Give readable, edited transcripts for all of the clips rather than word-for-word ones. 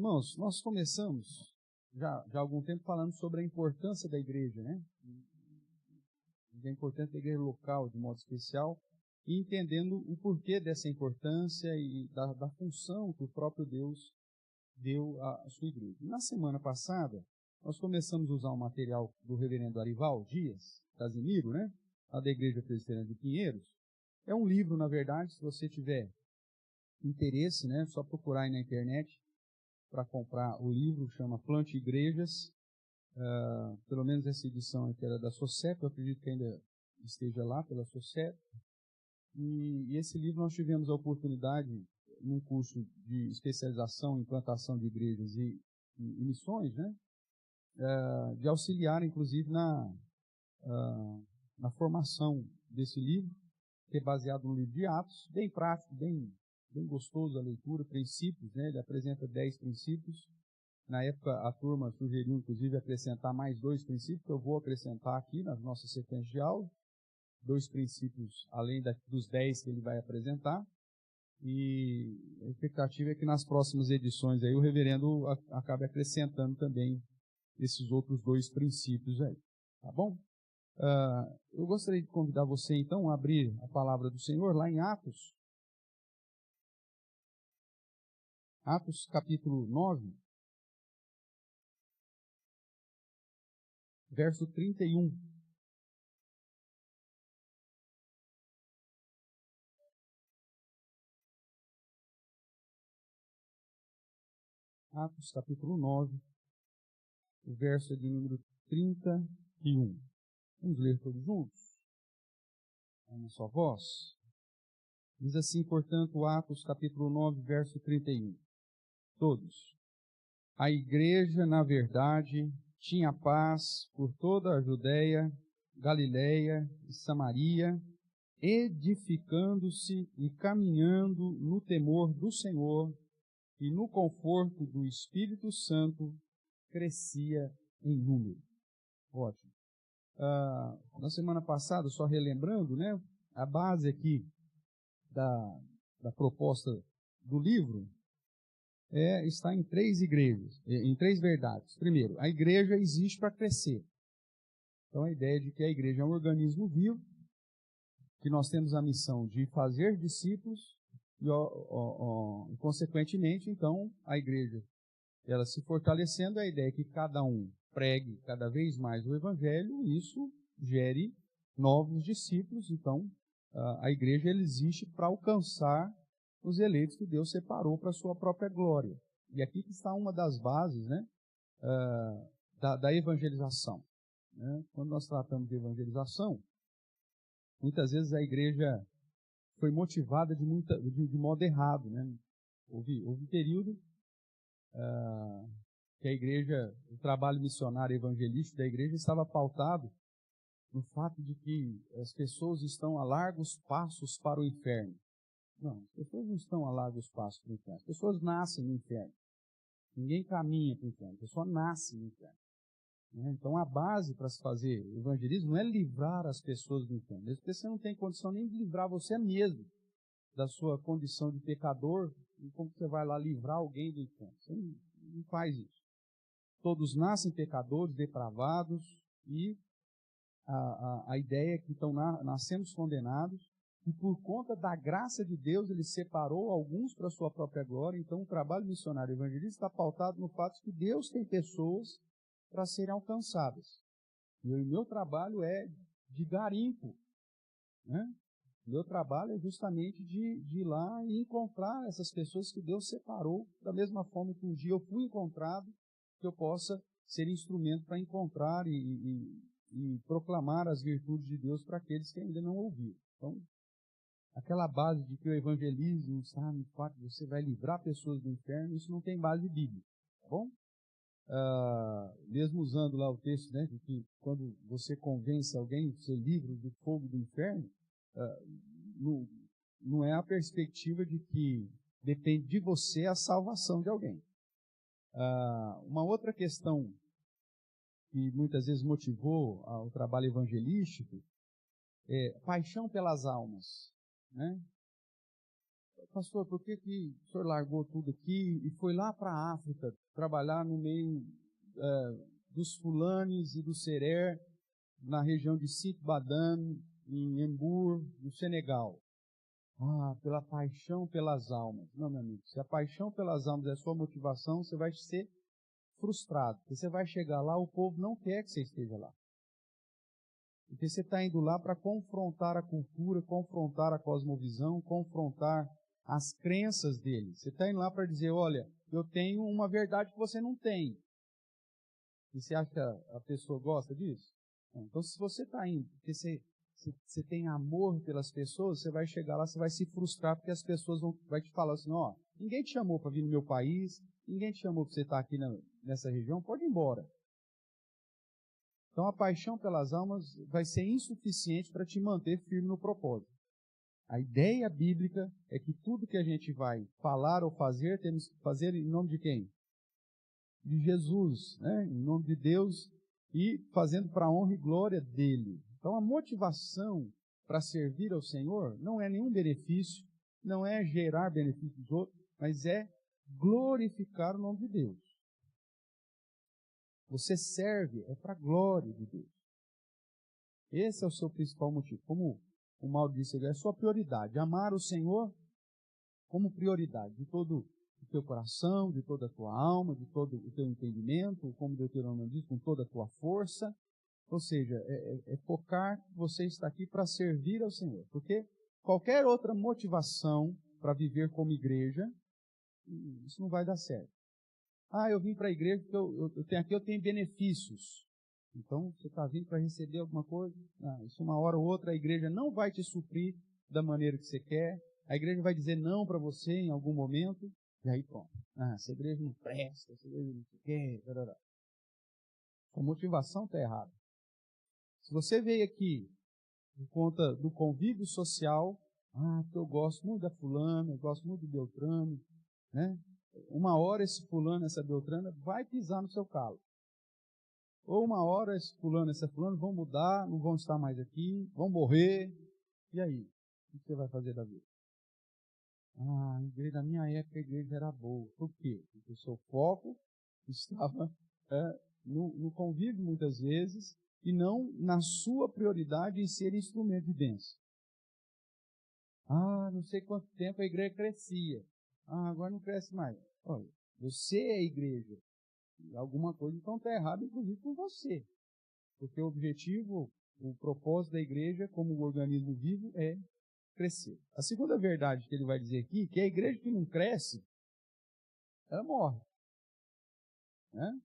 Irmãos, nós começamos já há algum tempo falando sobre a importância da igreja, né? A importância da igreja local, de modo especial, e entendendo o porquê dessa importância e da função que o próprio Deus deu à sua igreja. Na semana passada, nós começamos a usar um material do reverendo Arival Dias, Casimiro, né? Lá da Igreja Presbiteriana de Pinheiros. É um livro, na verdade, se você tiver interesse, né? É só procurar aí na internet para comprar o livro, chama Plante Igrejas. Pelo menos essa edição aqui era da SOCEP, eu acredito que ainda esteja lá pela SOCEP. E esse livro nós tivemos a oportunidade, num curso de especialização em plantação de igrejas e missões, né, de auxiliar, inclusive, na formação desse livro, que é baseado no livro de Atos, bem prático, bem gostoso a leitura, princípios, né, ele apresenta 10 princípios. Na época, a turma sugeriu, inclusive, acrescentar mais 2 princípios, que eu vou acrescentar aqui nas nossas sequências de aula. 2 princípios, além dos 10 que ele vai apresentar. E a expectativa é que nas próximas edições aí o reverendo acabe acrescentando também esses outros 2 princípios aí. Tá bom? Eu gostaria de convidar você, então, a abrir a palavra do Senhor lá em Atos. Atos, capítulo 9. Verso 31. Atos, capítulo 9, o verso é de número 31. Vamos ler todos juntos? Uma só voz. Diz assim, portanto, Atos, capítulo 9, verso 31. Todos. A igreja, na verdade, tinha paz por toda a Judéia, Galiléia e Samaria, edificando-se e caminhando no temor do Senhor e no conforto do Espírito Santo, crescia em número. Ótimo. Na semana passada, só relembrando, né, a base aqui da proposta do livro está em 3 igrejas, em 3 verdades. Primeiro, a igreja existe para crescer. Então, a ideia de que a igreja é um organismo vivo, que nós temos a missão de fazer discípulos e consequentemente, então, a igreja, ela se fortalecendo, a ideia é que cada um pregue cada vez mais o evangelho, e isso gere novos discípulos. Então, a igreja ela existe para alcançar os eleitos que Deus separou para a sua própria glória. E aqui que está uma das bases, né, da evangelização. Né? Quando nós tratamos de evangelização, muitas vezes a igreja foi motivada de modo errado. Né? Houve um período que a igreja, o trabalho missionário evangelístico da igreja estava pautado no fato de que as pessoas estão a largos passos para o inferno. Não, as pessoas não estão a largos passos para o inferno. As pessoas nascem no inferno. Ninguém caminha para o inferno, a pessoa nasce no inferno. Então, a base para se fazer evangelismo não é livrar as pessoas do inferno. Mesmo porque você não tem condição nem de livrar você mesmo da sua condição de pecador, e como você vai lá livrar alguém do inferno? Você não faz isso. Todos nascem pecadores, depravados, e a ideia é que então nascemos condenados, e por conta da graça de Deus, Ele separou alguns para a sua própria glória. Então, o trabalho missionário evangelista está pautado no fato de que Deus tem pessoas para serem alcançadas. E o meu trabalho é de garimpo. Né? O meu trabalho é justamente de ir lá e encontrar essas pessoas que Deus separou, da mesma forma que um dia eu fui encontrado, que eu possa ser instrumento para encontrar e proclamar as virtudes de Deus para aqueles que ainda não ouviram. Então, aquela base de que o evangelismo está no fato de você vai livrar pessoas do inferno, isso não tem base bíblica, tá bom? Mesmo usando lá o texto, né, de que quando você convence alguém, você livra do fogo do inferno, não é a perspectiva de que depende de você a salvação de alguém. Uma outra questão que muitas vezes motivou o trabalho evangelístico é paixão pelas almas. Né? pastor, por que o senhor largou tudo aqui e foi lá para a África trabalhar no meio dos fulanes e do Serer, na região de Sint Badan, em Embur, no Senegal? Pela paixão pelas almas. Não, meu amigo, se a paixão pelas almas é a sua motivação, você vai ser frustrado. Porque você vai chegar lá, o povo não quer que você esteja lá. Porque você está indo lá para confrontar a cultura, confrontar a cosmovisão, confrontar as crenças deles. Você está indo lá para dizer, olha, eu tenho uma verdade que você não tem. E você acha que a pessoa gosta disso? Então, se você está indo, porque você tem amor pelas pessoas, você vai chegar lá, você vai se frustrar, porque as pessoas vão te falar assim, ninguém te chamou para vir no meu país, ninguém te chamou para você estar aqui nessa região, pode ir embora. Então, a paixão pelas almas vai ser insuficiente para te manter firme no propósito. A ideia bíblica é que tudo que a gente vai falar ou fazer, temos que fazer em nome de quem? De Jesus, né? Em nome de Deus e fazendo para a honra e glória dele. Então, a motivação para servir ao Senhor não é nenhum benefício, não é gerar benefícios dos outros, mas é glorificar o nome de Deus. Você serve para a glória de Deus. Esse é o seu principal motivo. Como o Mauro disse, é a sua prioridade. Amar o Senhor como prioridade de todo o teu coração, de toda a tua alma, de todo o teu entendimento, como Deuteronômio diz, com toda a tua força. Ou seja, é focar que você está aqui para servir ao Senhor. Porque qualquer outra motivação para viver como igreja, isso não vai dar certo. Eu vim para a igreja porque eu tenho benefícios. Então, você está vindo para receber alguma coisa? Isso uma hora ou outra a igreja não vai te suprir da maneira que você quer. A igreja vai dizer não para você em algum momento. E aí, pronto. Essa igreja não presta, essa igreja não quer. A motivação está errada. Se você veio aqui por conta do convívio social, porque eu gosto muito da fulana, eu gosto muito do Beltrano, né? Uma hora esse fulano, essa Beltrana vai pisar no seu calo. Ou uma hora esse fulano, essa fulana vão mudar, não vão estar mais aqui, vão morrer. E aí? O que você vai fazer da vida? A igreja, na minha época, a igreja era boa. Por quê? Porque o seu foco estava no convívio muitas vezes e não na sua prioridade em ser instrumento de bênção. Não sei quanto tempo a igreja crescia. Agora não cresce mais. Olha, você é a igreja. Alguma coisa então está errada, inclusive com você. Porque o objetivo, o propósito da igreja, como um organismo vivo, é crescer. A segunda verdade que ele vai dizer aqui, que a igreja que não cresce, ela morre. Né?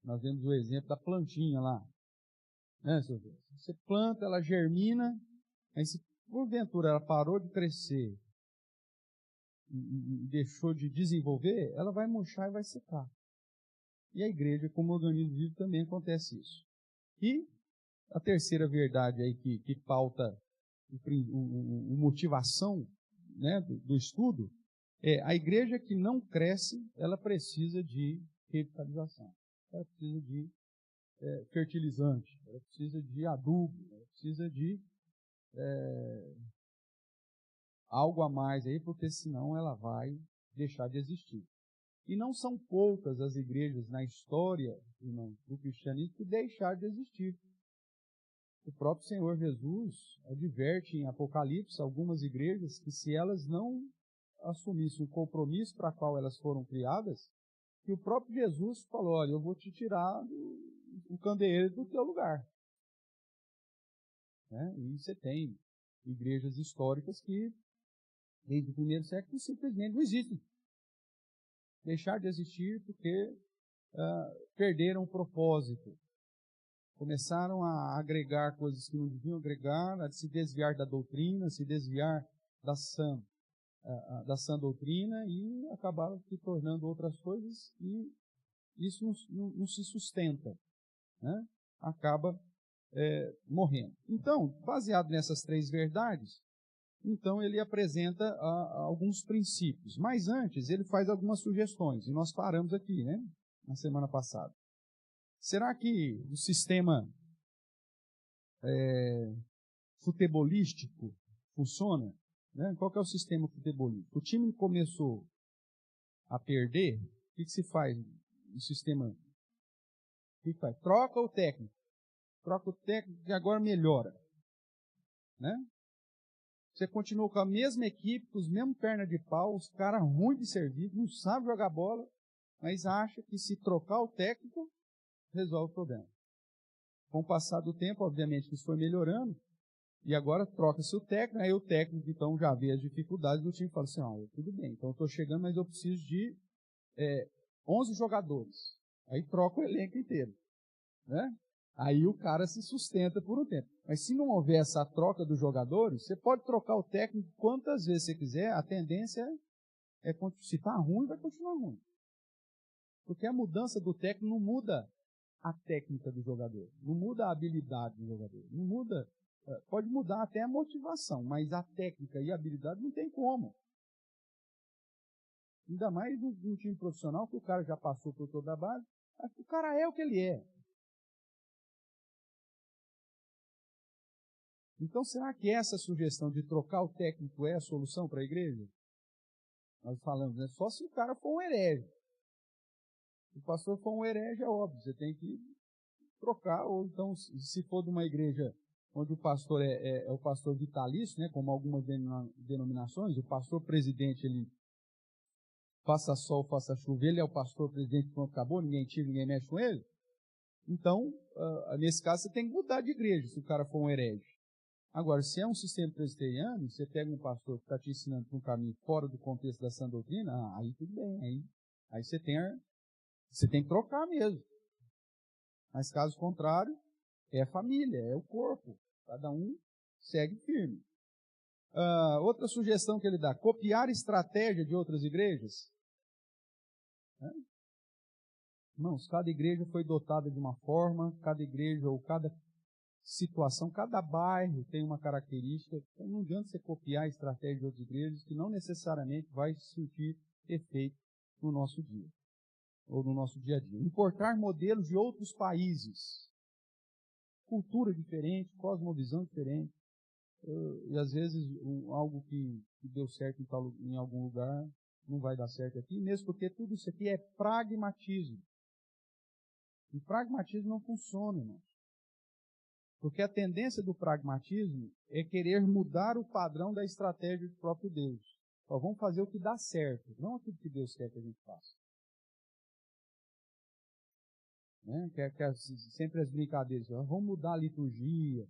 Nós vemos o exemplo da plantinha lá. Né, seu Deus? Você planta, ela germina, aí se porventura ela parou de crescer e deixou de desenvolver, ela vai murchar e vai secar. E a igreja, como organismo vivo, também acontece isso. E a terceira verdade aí que pauta a motivação, né, do estudo é a igreja que não cresce, ela precisa de revitalização, ela precisa de fertilizante, ela precisa de adubo, ela precisa de algo a mais aí, porque senão ela vai deixar de existir. E não são poucas as igrejas na história, irmão, do cristianismo que deixaram de existir. O próprio Senhor Jesus adverte em Apocalipse algumas igrejas que se elas não assumissem o compromisso para qual elas foram criadas, que o próprio Jesus falou, olha, eu vou te tirar o candeeiro do teu lugar. Né? E você tem igrejas históricas que, desde o primeiro século, simplesmente não existem. Deixar de existir porque perderam o propósito. Começaram a agregar coisas que não deviam agregar, a se desviar da doutrina, se desviar da sã doutrina e acabaram se tornando outras coisas e isso não se sustenta, né? Acaba morrendo. Então, baseado nessas três verdades, então ele apresenta alguns princípios. Mas antes, ele faz algumas sugestões, e nós paramos aqui, né? Na semana passada. Será que o sistema futebolístico funciona? Né? Qual que é o sistema futebolístico? O time começou a perder, o que se faz no sistema? O que faz? Troca o técnico. Troca o técnico e agora melhora. Né? Você continua com a mesma equipe, com os mesmos pernas de pau, os caras ruins de serviço, não sabem jogar bola, mas acha que se trocar o técnico, resolve o problema. Com o passar do tempo, obviamente, isso foi melhorando, e agora troca-se o técnico, aí o técnico então já vê as dificuldades do time e fala assim, tudo bem, então eu estou chegando, mas eu preciso de 11 jogadores. Aí troca o elenco inteiro. Né? Aí o cara se sustenta por um tempo. Mas se não houver essa troca dos jogadores, você pode trocar o técnico quantas vezes você quiser, a tendência é se está ruim, vai continuar ruim. Porque a mudança do técnico não muda a técnica do jogador, não muda a habilidade do jogador, não muda, pode mudar até a motivação, mas a técnica e a habilidade não tem como. Ainda mais num time profissional, que o cara já passou por toda a base, o cara é o que ele é. Então, será que essa sugestão de trocar o técnico é a solução para a igreja? Nós falamos, né? Só se o cara for um herege. Se o pastor for um herege, é óbvio, você tem que trocar, ou então, se for de uma igreja onde o pastor é o pastor vitalício, né? Como algumas denominações, o pastor presidente, ele faça sol, faça chuva, ele é o pastor presidente, pronto, acabou, ninguém tira, ninguém mexe com ele. Então, nesse caso, você tem que mudar de igreja, se o cara for um herege. Agora, se é um sistema presbiteriano, você pega um pastor que está te ensinando para um caminho fora do contexto da sã doutrina, aí tudo bem, aí você tem que trocar mesmo. Mas caso contrário, é a família, é o corpo, cada um segue firme. Outra sugestão que ele dá, copiar estratégia de outras igrejas. Irmãos, cada igreja foi dotada de uma forma, cada igreja ou cada situação, cada bairro tem uma característica, então não adianta você copiar a estratégia de outras igrejas, que não necessariamente vai surtir efeito no nosso dia, ou no nosso dia a dia. Importar modelos de outros países, cultura diferente, cosmovisão diferente, e às vezes algo que deu certo em algum lugar, não vai dar certo aqui, mesmo porque tudo isso aqui é pragmatismo. E pragmatismo não funciona, irmãos. Porque a tendência do pragmatismo é querer mudar o padrão da estratégia do próprio Deus. Vamos fazer o que dá certo, não aquilo que Deus quer que a gente faça. Né? Sempre as brincadeiras. Vamos mudar a liturgia.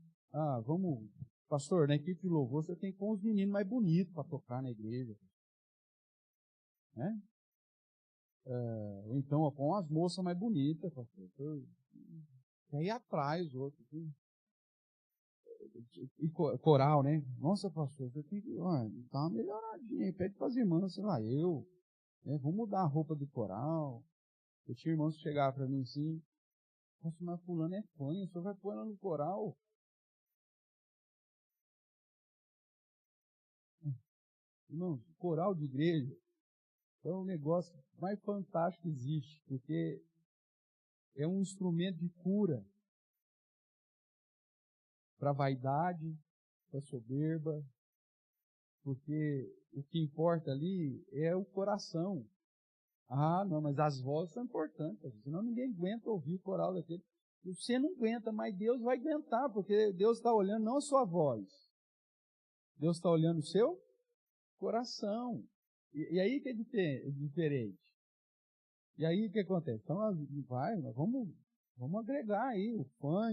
Pastor, na equipe de louvor você tem que pôr os meninos mais bonitos para tocar na igreja. Né? Ou então, com as moças mais bonitas, pastor. E aí atrai os outros. E coral, né? Nossa, pastor, você tem que dar uma melhoradinha aí, pede para as irmãs, sei lá, vou mudar a roupa do coral. Eu tinha irmãos que chegavam para mim assim, nossa, mas fulano é fã, o senhor vai pôr ela no coral? Irmãos, coral de igreja é o negócio mais fantástico que existe, porque é um instrumento de cura para a vaidade, para a soberba, porque o que importa ali é o coração. Não, mas as vozes são importantes, senão ninguém aguenta ouvir o coral daquele. Você não aguenta, mas Deus vai aguentar, porque Deus está olhando não a sua voz, Deus está olhando o seu coração. E aí que é diferente. E aí o que acontece? Então, nós vamos agregar aí o fã,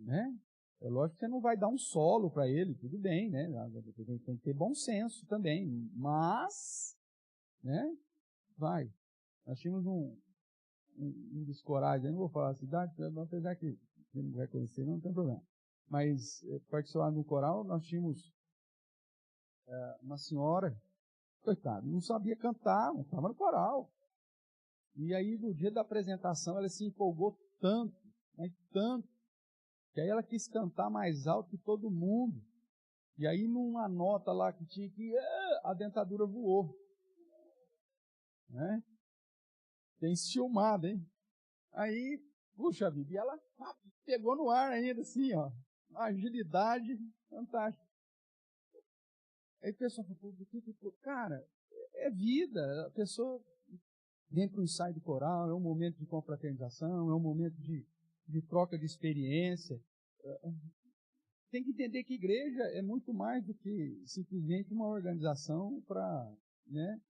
né? É lógico que você não vai dar um solo para ele, tudo bem, né? Tem que ter bom senso também, mas, né? Vai. Nós tínhamos um dos corais, eu não vou falar a cidade, apesar que você não vai conhecer, não tem problema. Mas, participando no coral, nós tínhamos uma senhora, coitada, não sabia cantar, não estava no coral. E aí, no dia da apresentação, ela se empolgou tanto, mas tanto, que aí ela quis cantar mais alto que todo mundo. E aí, numa nota lá que tinha que a dentadura voou. Né? Tem filmado, hein? Aí, puxa vida, e ela pegou no ar ainda, assim, ó. Uma agilidade fantástica. Aí o pessoal fala, cara, é vida. A pessoa vem para o ensaio de coral, é um momento de confraternização, é um momento de troca de experiência. Tem que entender que igreja é muito mais do que simplesmente uma organização para, né,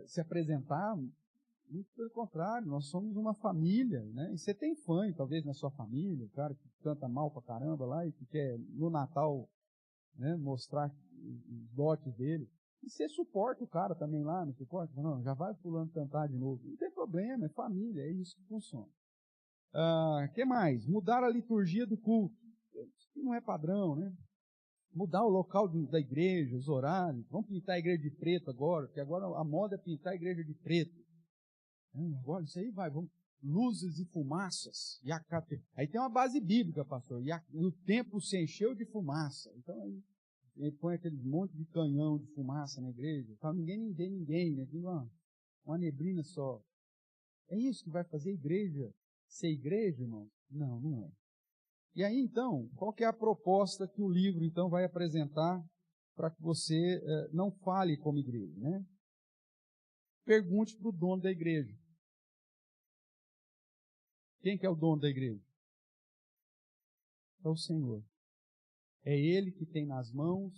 se apresentar. Muito pelo contrário, nós somos uma família, né? E você tem fã, talvez, na sua família, o cara que canta mal pra caramba lá e que quer, no Natal, né, mostrar os dotes dele. E você suporta o cara também lá, não suporta? Não, já vai fulano cantar de novo. Não tem problema, é família, é isso que funciona. Que mais? Mudar a liturgia do culto. Isso não é padrão, né? Mudar o local da igreja, os horários. Vamos pintar a igreja de preto agora, porque agora a moda é pintar a igreja de preto. Agora isso aí vamos, luzes e fumaças. Aí tem uma base bíblica, pastor. E o templo se encheu de fumaça. Então aí ele põe aquele monte de canhão de fumaça na igreja. Para ninguém vê ninguém, né? Uma neblina só. É isso que vai fazer a igreja ser igreja, irmão? Não, não é. E aí então, qual que é a proposta que o livro então vai apresentar para que você não fale como igreja, né? Pergunte para o dono da igreja. Quem que é o dono da igreja? É o Senhor. É Ele que tem nas mãos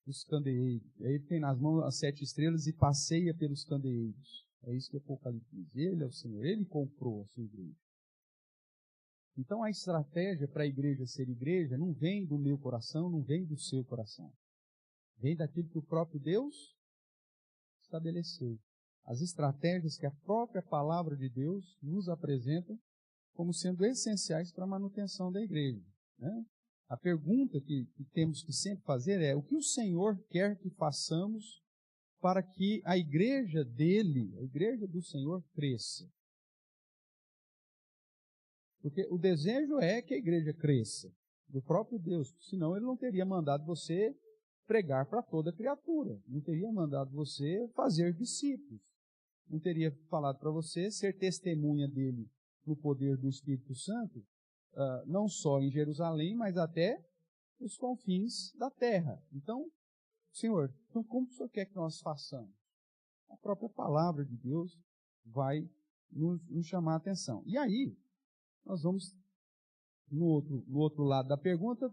os candeeiros. É Ele que tem nas mãos as 7 estrelas e passeia pelos candeeiros. É isso que o Apocalipse diz. Ele é o Senhor. Ele comprou a sua igreja. Então a estratégia para a igreja ser igreja não vem do meu coração, não vem do seu coração. Vem daquilo que o próprio Deus estabeleceu. As estratégias que a própria palavra de Deus nos apresenta como sendo essenciais para a manutenção da igreja, né? A pergunta que temos que sempre fazer é: o que o Senhor quer que façamos para que a igreja dele, a igreja do Senhor, cresça? Porque o desejo é que a igreja cresça, do próprio Deus, senão ele não teria mandado você pregar para toda criatura, não teria mandado você fazer discípulos, não teria falado para você ser testemunha dele no poder do Espírito Santo, não só em Jerusalém, mas até os confins da terra. Então, Senhor, então como o Senhor quer que nós façamos? A própria palavra de Deus vai nos chamar a atenção. E aí, nós vamos, no outro lado da pergunta,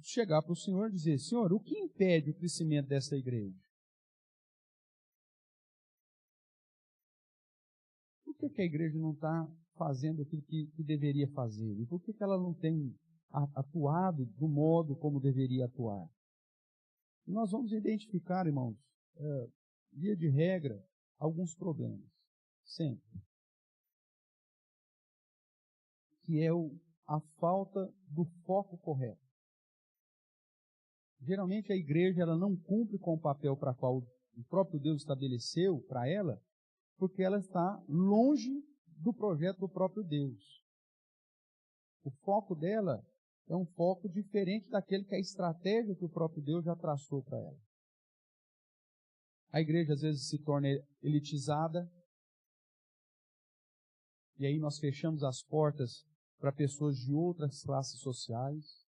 chegar para o Senhor e dizer: Senhor, o que impede o crescimento dessa igreja? Por que a igreja não está fazendo aquilo que deveria fazer? E por que ela não tem atuado do modo como deveria atuar? E nós vamos identificar, irmãos, via de regra, alguns problemas. Sempre. Que é a falta do foco correto. Geralmente a igreja ela não cumpre com o papel para qual o próprio Deus estabeleceu para ela, porque ela está longe do projeto do próprio Deus. O foco dela é um foco diferente daquele que a estratégia que o próprio Deus já traçou para ela. A igreja às vezes se torna elitizada, e aí nós fechamos as portas para pessoas de outras classes sociais.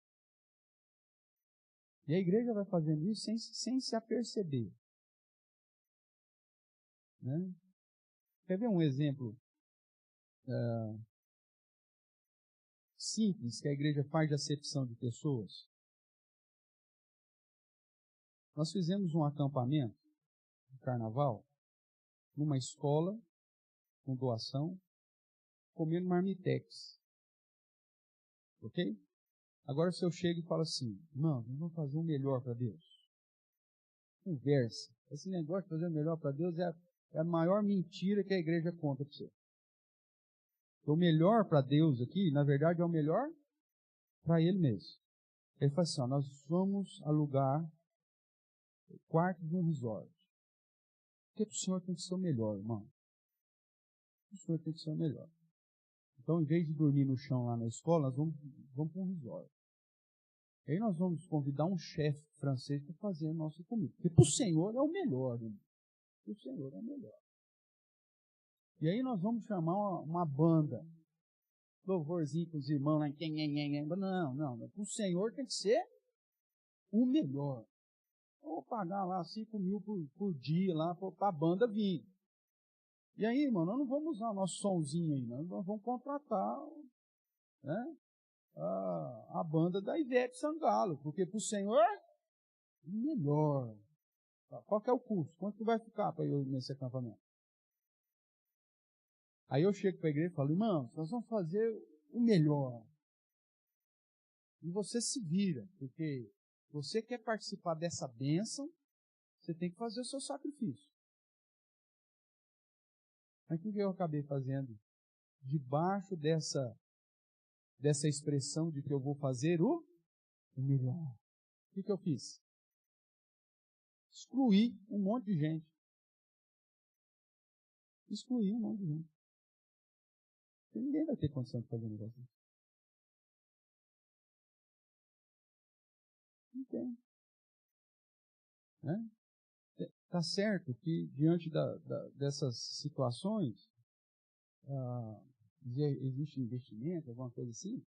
E a igreja vai fazendo isso sem se aperceber. Né? Quer ver um exemplo simples que a igreja faz de acepção de pessoas? Nós fizemos um acampamento de carnaval numa escola com doação, comendo marmitex. Ok? Agora se eu chego e falo assim: não, nós vamos fazer o melhor para Deus. Conversa. Esse negócio de fazer o melhor para Deus é a maior mentira que a igreja conta para você. O melhor para Deus aqui, na verdade, é o melhor para Ele mesmo. Ele fala assim: nós vamos alugar o quarto de um resort. Porque o Senhor tem que ser o melhor, irmão. O Senhor tem que ser o melhor. Então, em vez de dormir no chão lá na escola, nós vamos para um resort. E aí nós vamos convidar um chefe francês para fazer a nossa comida. Porque para o Senhor é o melhor, irmão. Para o Senhor é o melhor. E aí nós vamos chamar uma banda. Louvorzinho com os irmãos lá. Não. Para o Senhor tem que ser o melhor. Vou pagar lá 5 mil por dia lá para a banda vir. E aí, irmão, nós não vamos usar o nosso somzinho aí, nós vamos contratar, né, a banda da Ivete Sangalo, porque para o Senhor, melhor. Qual que é o custo? Quanto que vai ficar para eu ir nesse acampamento? Aí eu chego para a igreja e falo, irmãos, nós vamos fazer o melhor. E você se vira, porque você quer participar dessa bênção, você tem que fazer o seu sacrifício. Mas o que eu acabei fazendo? Debaixo dessa expressão de que eu vou fazer o melhor. O que eu fiz? Excluí um monte de gente. Excluí um monte de gente. Porque ninguém vai ter condição de fazer um negócio assim. Não tem. Né? Tá certo que, diante dessas situações, existe investimento, alguma coisa assim,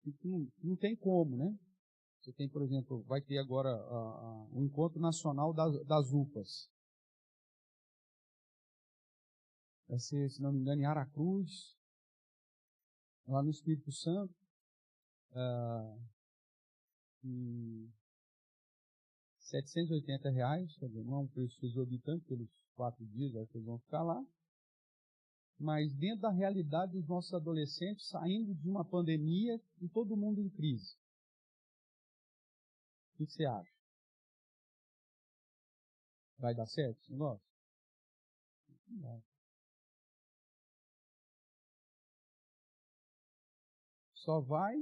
que não tem como, né? Você tem, por exemplo, vai ter agora o Encontro Nacional das UPAs. Vai ser, se não me engano, em Aracruz, lá no Espírito Santo. E R$780, quer dizer, não é um preço exorbitante pelos 4 dias, acho que eles vão ficar lá. Mas dentro da realidade dos nossos adolescentes, saindo de uma pandemia e todo mundo em crise. O que você acha? Vai dar certo esse negócio? Não vai. Só vai?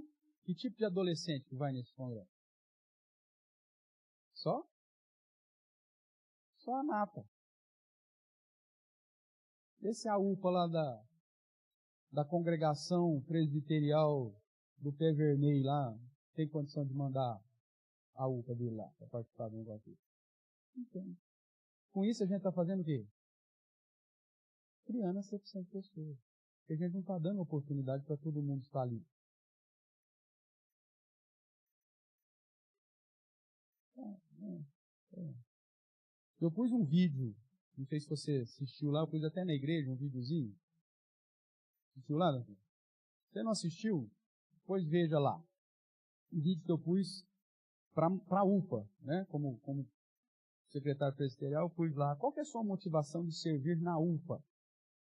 Que tipo de adolescente que vai nesse congresso? Só? Só a nata. Esse é a UPA lá da congregação presbiterial do Pé Vermelho lá, tem condição de mandar a UPA dele lá para participar do negócio. Então, com isso a gente está fazendo o quê? Criando acepção de pessoas. Porque a gente não está dando oportunidade para todo mundo estar ali. Eu pus um vídeo, não sei se você assistiu lá, eu pus até na igreja um videozinho. Assistiu lá, Dante? Você não assistiu? Pois veja lá. Um vídeo que eu pus para a UPA, né? Como secretário presbiterial, eu pus lá. Qual que é a sua motivação de servir na UPA?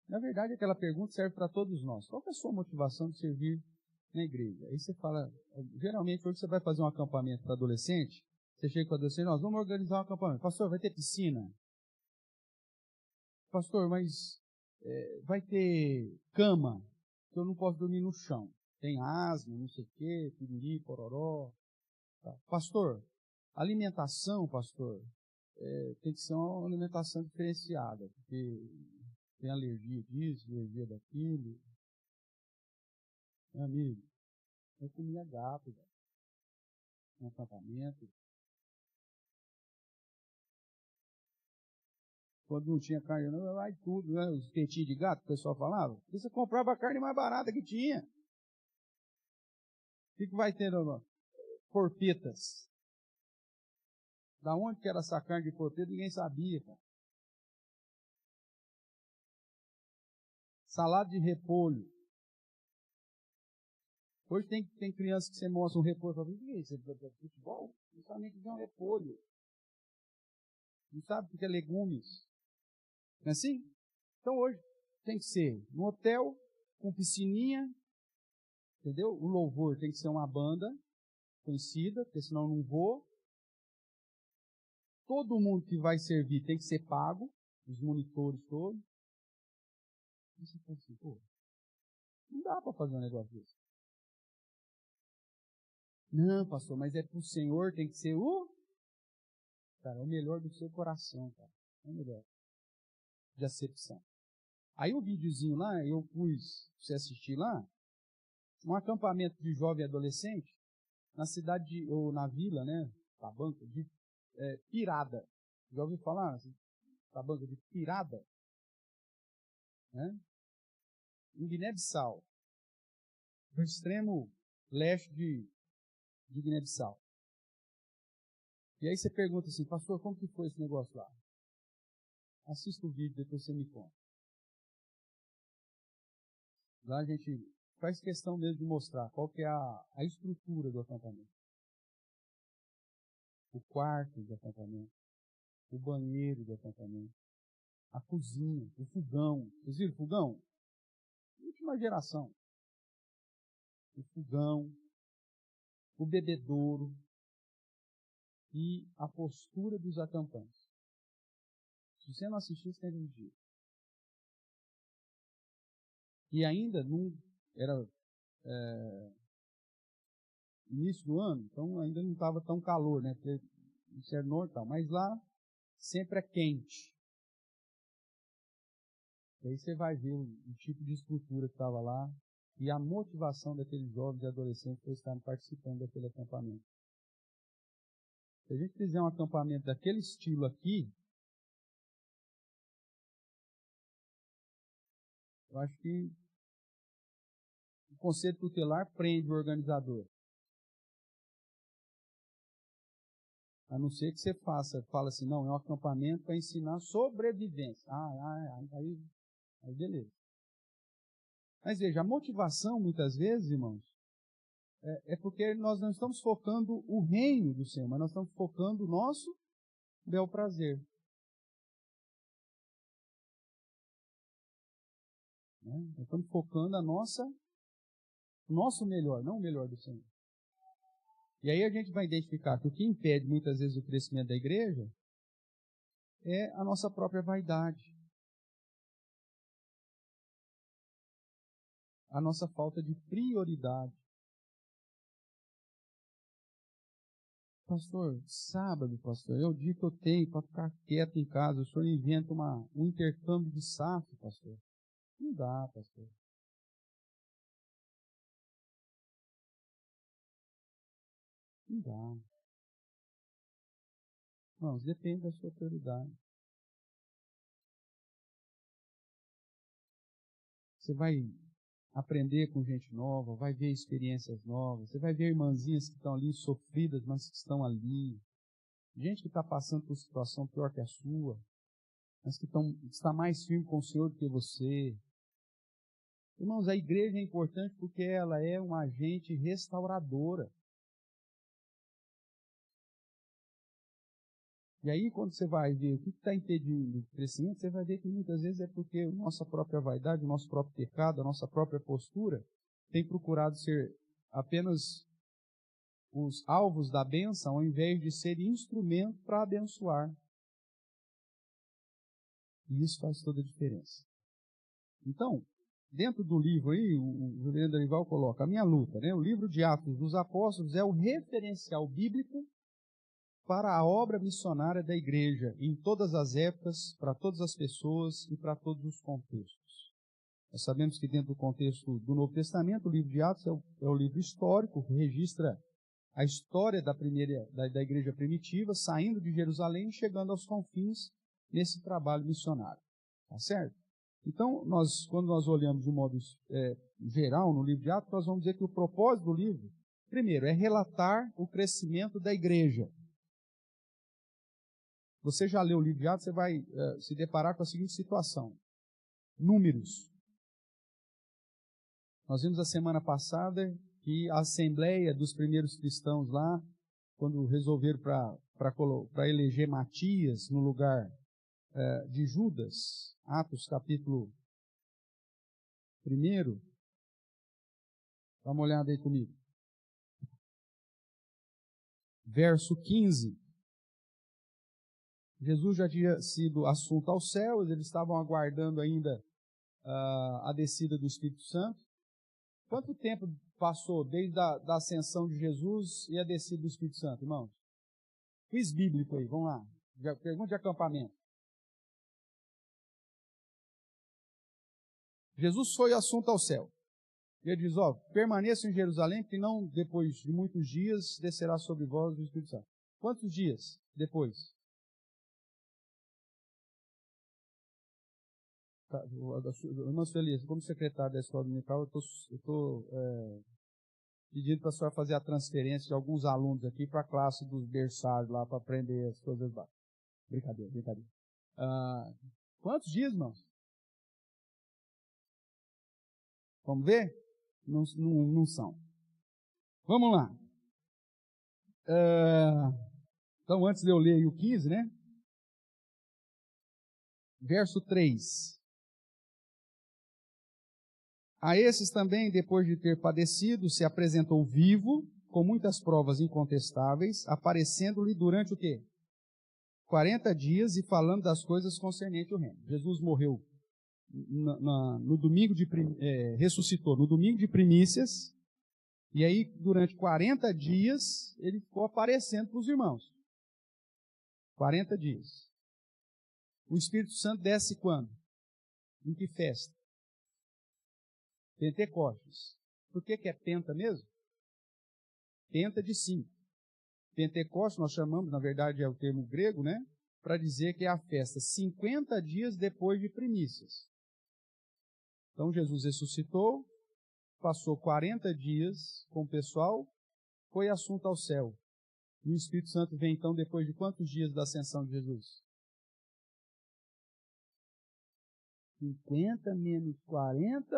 Na verdade, aquela pergunta serve para todos nós. Qual que é a sua motivação de servir na igreja? Aí você fala, geralmente, quando você vai fazer um acampamento para adolescente, você chega para o adolescente, nós vamos organizar um acampamento. Pastor, vai ter piscina? Pastor, mas vai ter cama? Que eu não posso dormir no chão. Tem asma, não sei o quê, piriri, pororó. Tá. Pastor, alimentação, pastor, tem que ser uma alimentação diferenciada, porque tem alergia disso, alergia daquilo. Meu amigo, eu comia gato, velho, no acampamento. Quando não tinha carne, não, vai tudo, né? Os quentinhos de gato, o pessoal falava. Você comprava a carne mais barata que tinha. O que vai ter, não? Porpetas. Da onde que era essa carne de porpeta, ninguém sabia, cara. Salada de repolho. Hoje tem criança que você mostra um repolho e fala, o que é isso? Você é futebol? Não sabe nem o que é um repolho. Não sabe o que é legumes. Não é assim? Então hoje tem que ser no hotel, com piscininha, entendeu? O louvor tem que ser uma banda conhecida, porque senão eu não vou. Todo mundo que vai servir tem que ser pago, os monitores todos. E você fala assim, pô, não dá para fazer um negócio desse. Não, pastor, mas é para o Senhor, tem que ser o melhor do seu coração, cara. É o melhor. De acepção. Aí o videozinho lá, eu pus, pra você assistir lá, um acampamento de jovem e adolescente, na cidade, ou na vila, né, Tabanca, de Pirada. Já ouviu falar? Tabanca de Pirada? Né? Em Guiné-Bissau. No extremo leste de Guiné-Bissau. E aí você pergunta assim, pastor, como que foi esse negócio lá? Assista o vídeo, depois você me conta. Lá a gente faz questão mesmo de mostrar qual que é a estrutura do acampamento. O quarto do acampamento, o banheiro do acampamento, a cozinha, o fogão. Vocês viram o fogão? Última geração. O fogão, o bebedouro e a postura dos acampantes. Se você não assistiu, você tem que assistir. E ainda não era início do ano, então ainda não estava tão calor, né? Porque isso é normal, mas lá sempre é quente. E aí você vai ver o tipo de estrutura que estava lá e a motivação daqueles jovens e adolescentes que estarem participando daquele acampamento. Se a gente fizer um acampamento daquele estilo aqui, eu acho que o conselho tutelar prende o organizador. A não ser que você fala assim, não, é um acampamento para ensinar sobrevivência. Aí beleza. Mas veja, a motivação, muitas vezes, irmãos, é porque nós não estamos focando o reino do Senhor, mas nós estamos focando o nosso bel prazer. Né? Nós estamos focando o nosso melhor, não o melhor do Senhor. E aí a gente vai identificar que o que impede muitas vezes o crescimento da igreja é a nossa própria vaidade. A nossa falta de prioridade. Pastor, sábado, pastor, é o dia que eu tenho para ficar quieto em casa. O senhor inventa um intercâmbio de SAF, pastor. Não dá, pastor. Não dá. Não, depende da sua prioridade. Você vai aprender com gente nova, vai ver experiências novas, você vai ver irmãzinhas que estão ali sofridas, mas que estão ali. Gente que está passando por situação pior que a sua, mas que está mais firme com o Senhor do que você. Irmãos, a igreja é importante porque ela é uma agente restauradora. E aí, quando você vai ver o que está impedindo o crescimento, você vai ver que muitas vezes é porque a nossa própria vaidade, o nosso próprio pecado, a nossa própria postura tem procurado ser apenas os alvos da bênção, ao invés de ser instrumento para abençoar. E isso faz toda a diferença. Então, dentro do livro aí, o Juliano Dorival coloca a minha luta, né? O livro de Atos dos Apóstolos é o referencial bíblico para a obra missionária da igreja, em todas as épocas, para todas as pessoas e para todos os contextos. Nós sabemos que dentro do contexto do Novo Testamento, o livro de Atos é o livro histórico, que registra a história da igreja primitiva, saindo de Jerusalém e chegando aos confins nesse trabalho missionário. Tá certo? Então, quando nós olhamos de modo geral no livro de Atos, nós vamos dizer que o propósito do livro, primeiro, é relatar o crescimento da igreja. Você já leu o livro de Atos, você vai se deparar com a seguinte situação. Números. Nós vimos a semana passada que a assembleia dos primeiros cristãos lá, quando resolveram para eleger Matias no lugar de Judas, Atos capítulo 1, dá uma olhada aí comigo. Verso 15. Jesus já tinha sido assunto aos céus, eles estavam aguardando ainda a descida do Espírito Santo. Quanto tempo passou desde da ascensão de Jesus e a descida do Espírito Santo, irmãos? Quiz bíblico aí, vamos lá. Pergunta de acampamento. Jesus foi assunto ao céu. Ele diz, permaneçam em Jerusalém, que não depois de muitos dias descerá sobre vós o Espírito Santo. Quantos dias depois? Irmã Feliz, como secretário da escola dominical, eu estou pedindo para a senhora fazer a transferência de alguns alunos aqui para a classe dos berçários lá, para aprender as coisas básicas. Brincadeira, brincadeira. Quantos dias, irmãos? Vamos ver? Não são. Vamos lá. Então, antes de eu ler o 15, né? Verso 3. A esses também, depois de ter padecido, se apresentou vivo, com muitas provas incontestáveis, aparecendo-lhe durante o quê? 40 dias e falando das coisas concernentes ao reino. Jesus morreu no domingo ressuscitou no domingo de primícias, e aí durante 40 dias ele ficou aparecendo para os irmãos. 40 dias. O Espírito Santo desce quando? Em que festa? Pentecostes. Por que é penta mesmo? Penta de 5. Pentecostes nós chamamos, na verdade é o termo grego, né? Para dizer que é a festa 50 dias depois de primícias. Então Jesus ressuscitou, passou 40 dias com o pessoal, foi assunto ao céu. E o Espírito Santo vem então depois de quantos dias da ascensão de Jesus? 50 menos 40,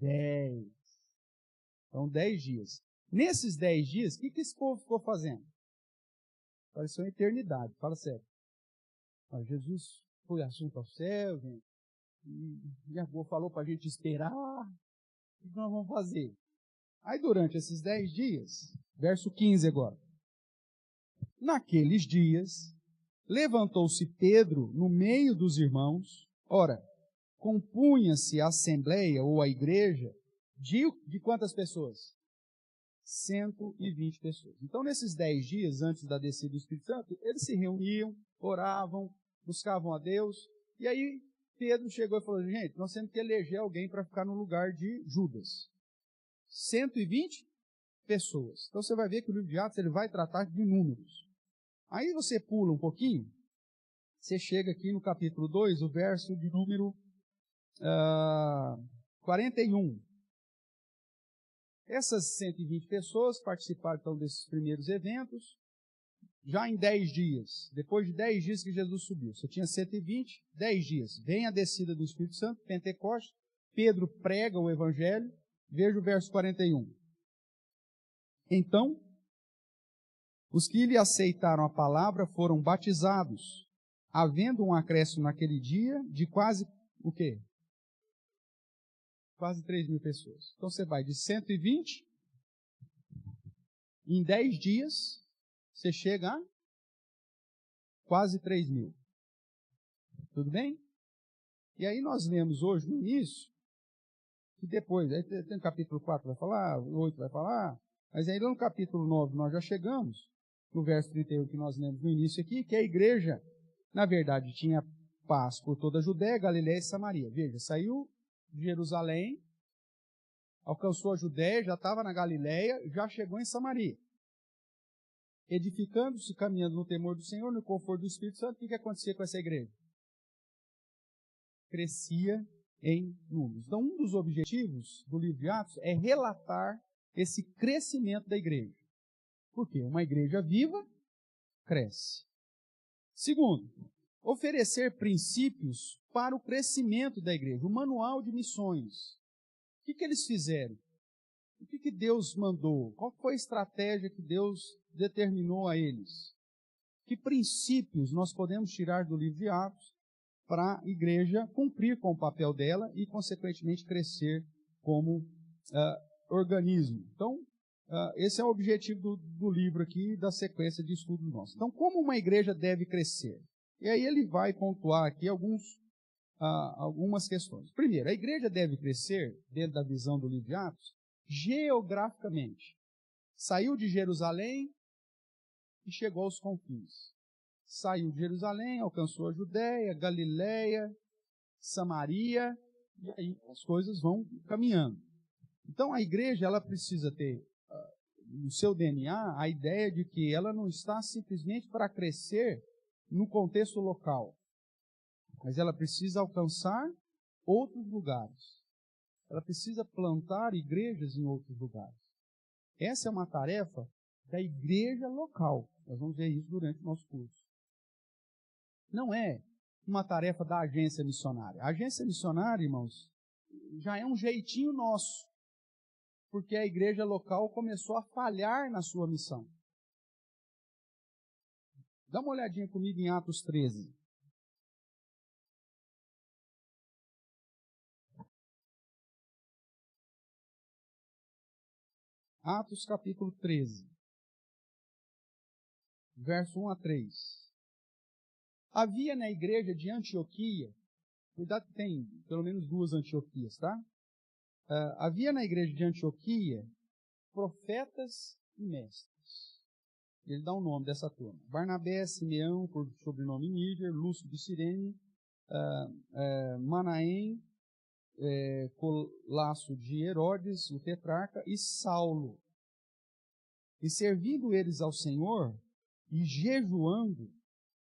10. Então 10 dias. Nesses 10 dias, o que esse povo ficou fazendo? Pareceu uma eternidade, fala sério. Jesus foi assunto ao céu, gente. E a falou para a gente esperar. O que nós vamos fazer? Aí durante esses 10 dias, verso 15 agora. Naqueles dias, levantou-se Pedro no meio dos irmãos. Ora, compunha-se a assembleia ou a igreja de quantas pessoas? 120 pessoas. Então, nesses 10 dias antes da descida do Espírito Santo, eles se reuniam, oravam, buscavam a Deus. E aí, Pedro chegou e falou, gente, nós temos que eleger alguém para ficar no lugar de Judas. 120 pessoas. Então, você vai ver que o livro de Atos ele vai tratar de números. Aí você pula um pouquinho, você chega aqui no capítulo 2, o verso de número 41. Essas 120 pessoas participaram então desses primeiros eventos, já em 10 dias, depois de 10 dias que Jesus subiu. Você tinha 120, 10 dias. Vem a descida do Espírito Santo, Pentecostes, Pedro prega o Evangelho, veja o verso 41. Então, os que lhe aceitaram a palavra foram batizados, havendo um acréscimo naquele dia de quase, o quê? Quase 3.000 pessoas. Então você vai de 120, em 10 dias, você chega a quase 3.000. Tudo bem? E aí nós lemos hoje no início, que depois, aí tem o capítulo 4 vai falar, o 8 vai falar, mas aí no capítulo 9 nós já chegamos, no verso 31 que nós lemos no início aqui, que a igreja, na verdade, tinha paz por toda a Judéia, Galiléia e Samaria. Veja, saiu de Jerusalém, alcançou a Judéia, já estava na Galiléia, já chegou em Samaria. Edificando-se, caminhando no temor do Senhor, no conforto do Espírito Santo, o que acontecia com essa igreja? Crescia em números. Então, um dos objetivos do livro de Atos é relatar esse crescimento da igreja. Por quê? Uma igreja viva cresce. Segundo, oferecer princípios para o crescimento da igreja. O manual de missões. O que eles fizeram? O que Deus mandou? Qual foi a estratégia que Deus determinou a eles? Que princípios nós podemos tirar do livro de Atos para a igreja cumprir com o papel dela e, consequentemente, crescer como organismo? Então, esse é o objetivo do livro aqui, da sequência de estudos nossos. Então, como uma igreja deve crescer? E aí ele vai pontuar aqui algumas questões. Primeiro, a igreja deve crescer, dentro da visão do livro de Atos, geograficamente. Saiu de Jerusalém e chegou aos confins. Saiu de Jerusalém, alcançou a Judéia, Galiléia, Samaria, e aí as coisas vão caminhando. Então a igreja ela precisa ter no seu DNA a ideia de que ela não está simplesmente para crescer no contexto local, mas ela precisa alcançar outros lugares. Ela precisa plantar igrejas em outros lugares. Essa é uma tarefa da igreja local. Nós vamos ver isso durante o nosso curso. Não é uma tarefa da agência missionária. A agência missionária, irmãos, já é um jeitinho nosso, porque a igreja local começou a falhar na sua missão. Dá uma olhadinha comigo em Atos 13. Atos capítulo 13, verso 1 a 3. Havia na igreja de Antioquia, cuidado que tem pelo menos 2 Antioquias, tá? Havia na igreja de Antioquia profetas e mestres. Ele dá o nome dessa turma. Barnabé, Simeão, por sobrenome Níger, Lúcio de Cirene, Manaém, Colasso de Herodes, o tetrarca, e Saulo. E servindo eles ao Senhor, e jejuando,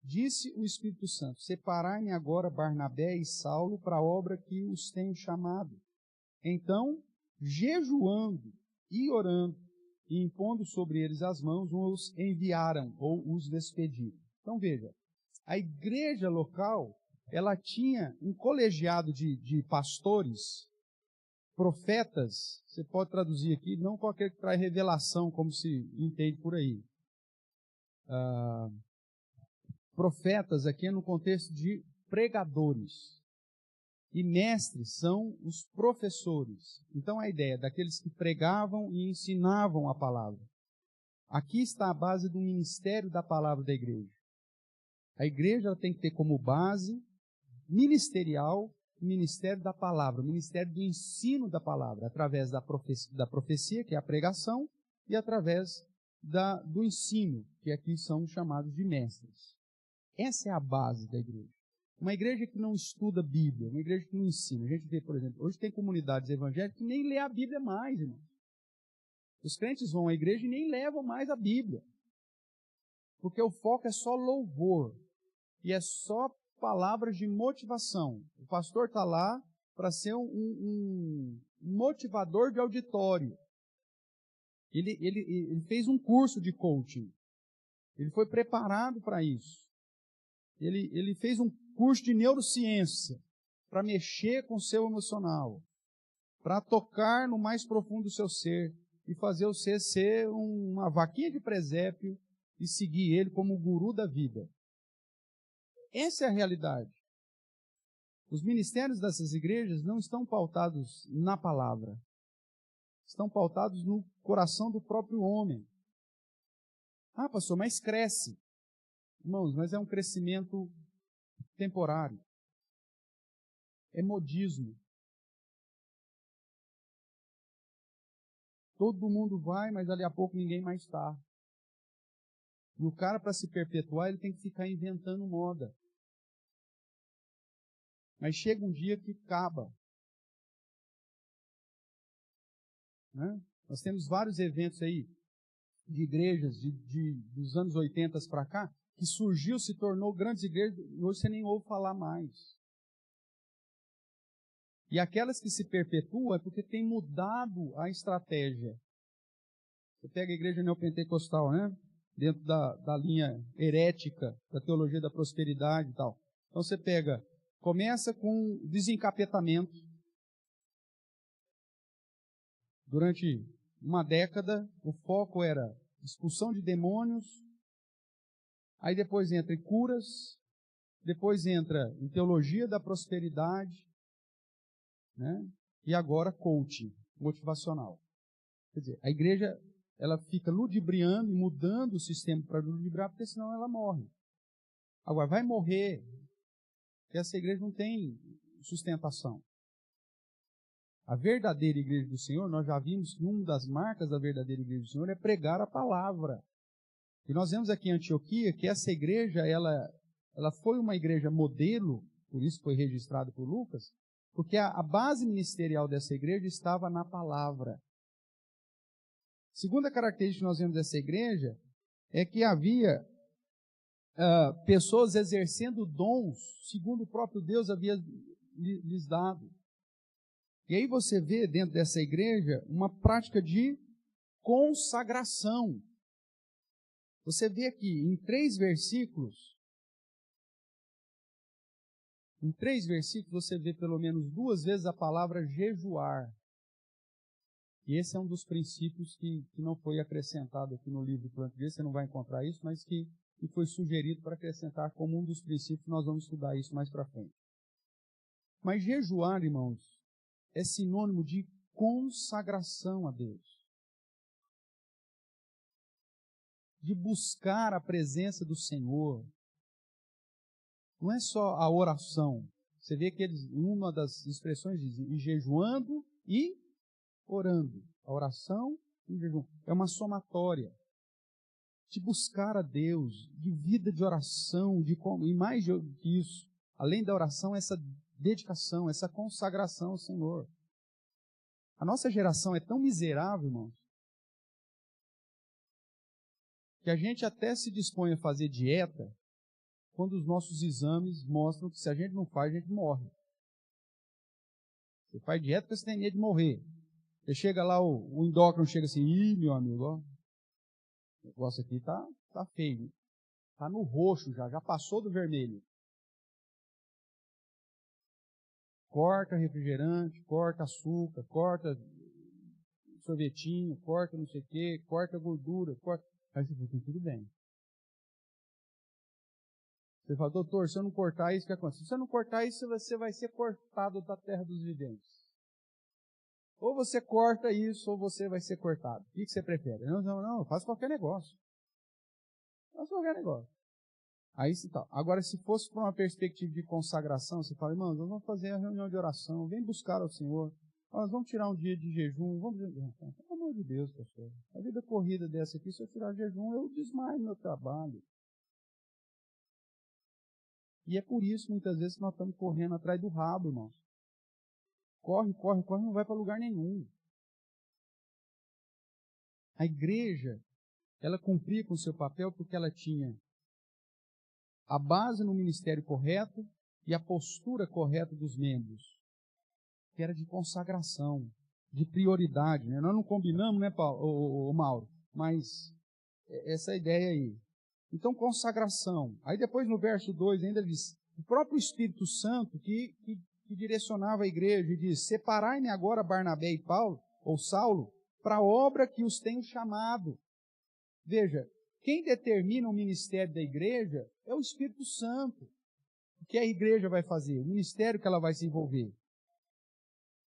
disse o Espírito Santo: separai-me agora Barnabé e Saulo para a obra que os tenho chamado. Então, jejuando e orando, e impondo sobre eles as mãos, os enviaram, ou os despediram. Então veja, a igreja local, ela tinha um colegiado de pastores, profetas, você pode traduzir aqui, não com aquele que traz revelação, como se entende por aí. Profetas aqui é no contexto de pregadores. E mestres são os professores. Então a ideia é daqueles que pregavam e ensinavam a palavra. Aqui está a base do ministério da palavra da igreja. A igreja ela tem que ter como base ministerial o ministério da palavra, o ministério do ensino da palavra, através da profecia, que é a pregação, e através do ensino, que aqui são chamados de mestres. Essa é a base da igreja. Uma igreja que não estuda Bíblia, uma igreja que não ensina. A gente vê, por exemplo, hoje tem comunidades evangélicas que nem lê a Bíblia mais, irmão. Os crentes vão à igreja e nem levam mais a Bíblia. Porque o foco é só louvor. E é só palavras de motivação. O pastor está lá para ser um motivador de auditório. Ele fez um curso de coaching. Ele foi preparado para isso. Ele fez um curso de neurociência para mexer com o seu emocional, para tocar no mais profundo do seu ser e fazer você ser uma vaquinha de presépio e seguir ele como o guru da vida. Essa é a realidade. Os ministérios dessas igrejas não estão pautados na palavra. Estão pautados no coração do próprio homem. Ah, pastor, mas cresce. Irmãos, mas é um crescimento temporário. É modismo. Todo mundo vai, mas dali a pouco ninguém mais está. E o cara, para se perpetuar, ele tem que ficar inventando moda. Mas chega um dia que acaba. Né? Nós temos vários eventos aí de igrejas dos anos 80 para cá, que surgiu, se tornou grandes igrejas, e hoje você nem ouve falar mais. E aquelas que se perpetuam é porque tem mudado a estratégia. Você pega a igreja neopentecostal, né? Dentro da linha herética, da teologia da prosperidade e tal. Então você começa com desencapetamento. Durante uma década, o foco era expulsão de demônios, aí depois entra em curas, depois entra em teologia da prosperidade, né? E agora coaching motivacional. Quer dizer, a igreja ela fica ludibriando e mudando o sistema para ludibriar, porque senão ela morre. Agora, vai morrer, porque essa igreja não tem sustentação. A verdadeira igreja do Senhor, nós já vimos que uma das marcas da verdadeira igreja do Senhor é pregar a palavra. E nós vemos aqui em Antioquia que essa igreja, ela foi uma igreja modelo, por isso foi registrado por Lucas, porque a base ministerial dessa igreja estava na palavra. Segunda característica que nós vemos dessa igreja é que havia pessoas exercendo dons, segundo o próprio Deus havia lhes dado. E aí você vê dentro dessa igreja uma prática de consagração. Você vê aqui, em 3 versículos, você vê pelo menos 2 vezes a palavra jejuar. E esse é um dos princípios que não foi acrescentado aqui no livro do Plano de Igreja, você não vai encontrar isso, mas que foi sugerido para acrescentar como um dos princípios, nós vamos estudar isso mais para frente. Mas jejuar, irmãos, é sinônimo de consagração a Deus. De buscar a presença do Senhor. Não é só a oração. Você vê que eles, uma das expressões diz, e jejuando e orando. A oração e o jejum. É uma somatória. De buscar a Deus, de vida de oração, e mais que isso, além da oração, essa dedicação, essa consagração ao Senhor. A nossa geração é tão miserável, irmãos, que a gente até se dispõe a fazer dieta quando os nossos exames mostram que se a gente não faz, a gente morre. Você faz dieta porque você tem medo de morrer. Você chega lá, o endócrino chega assim, ih, meu amigo, ó, o negócio aqui tá feio. Tá no roxo já passou do vermelho. Corta refrigerante, corta açúcar, corta sorvetinho, corta não sei o quê, corta gordura, corta... Aí você fala, tudo bem. Você fala, doutor, se eu não cortar isso, o que acontece? Se você não cortar isso, você vai ser cortado da terra dos viventes. Ou você corta isso, ou você vai ser cortado. O que você prefere? Não, eu faço qualquer negócio. Faço qualquer negócio. Aí se tal. Agora, se fosse para uma perspectiva de consagração, você fala, irmãos, nós vamos fazer a reunião de oração, vem buscar ao Senhor, nós vamos tirar um dia de jejum, pelo amor de Deus, pastor, a vida corrida dessa aqui, se eu tirar jejum, eu desmaio meu trabalho. E é por isso, muitas vezes, que nós estamos correndo atrás do rabo, irmãos. Corre, não vai para lugar nenhum. A igreja, ela cumpria com o seu papel porque ela tinha a base no ministério correto e a postura correta dos membros, que era de consagração, de prioridade. Né? Nós não combinamos, né, Paulo, Mauro? Mas essa ideia aí. Então, consagração. Aí depois no verso 2 ainda diz, o próprio Espírito Santo que direcionava a igreja e diz, separai-me agora Barnabé e Paulo, ou Saulo, para a obra que os tenho chamado. Veja, quem determina o ministério da igreja é o Espírito Santo. O que a igreja vai fazer? O ministério que ela vai se envolver.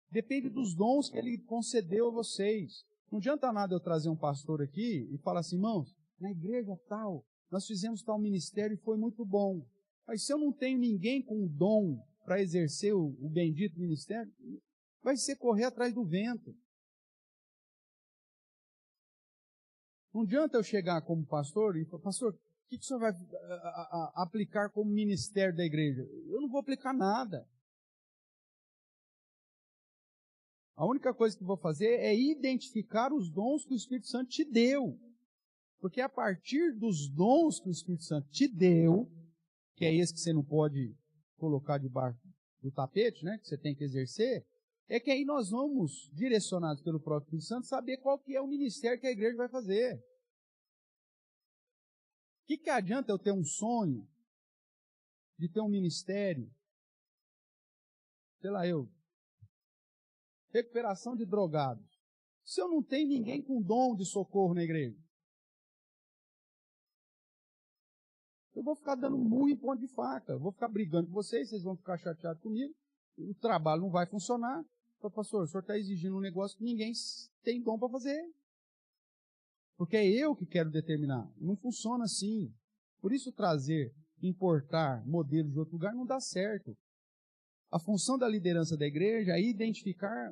Depende dos dons que ele concedeu a vocês. Não adianta nada eu trazer um pastor aqui e falar assim, irmãos, na igreja tal, nós fizemos tal ministério e foi muito bom. Mas se eu não tenho ninguém com dom para exercer o bendito ministério, vai ser correr atrás do vento. Não adianta eu chegar como pastor e falar, pastor, o que o senhor vai aplicar como ministério da igreja? Eu não vou aplicar nada. A única coisa que vou fazer é identificar os dons que o Espírito Santo te deu. Porque a partir dos dons que o Espírito Santo te deu, que é esse que você não pode colocar debaixo do tapete, né, que você tem que exercer, é que aí nós vamos, direcionados pelo próprio Espírito Santo, saber qual que é o ministério que a igreja vai fazer. O que adianta eu ter um sonho de ter um ministério, sei lá, recuperação de drogados, se eu não tenho ninguém com dom de socorro na igreja? Eu vou ficar dando murro em ponto de faca, eu vou ficar brigando com vocês vão ficar chateados comigo, o trabalho não vai funcionar. Então, pastor, o senhor está exigindo um negócio que ninguém tem dom para fazer. Porque é eu que quero determinar. Não funciona assim. Por isso importar modelos de outro lugar não dá certo. A função da liderança da igreja é identificar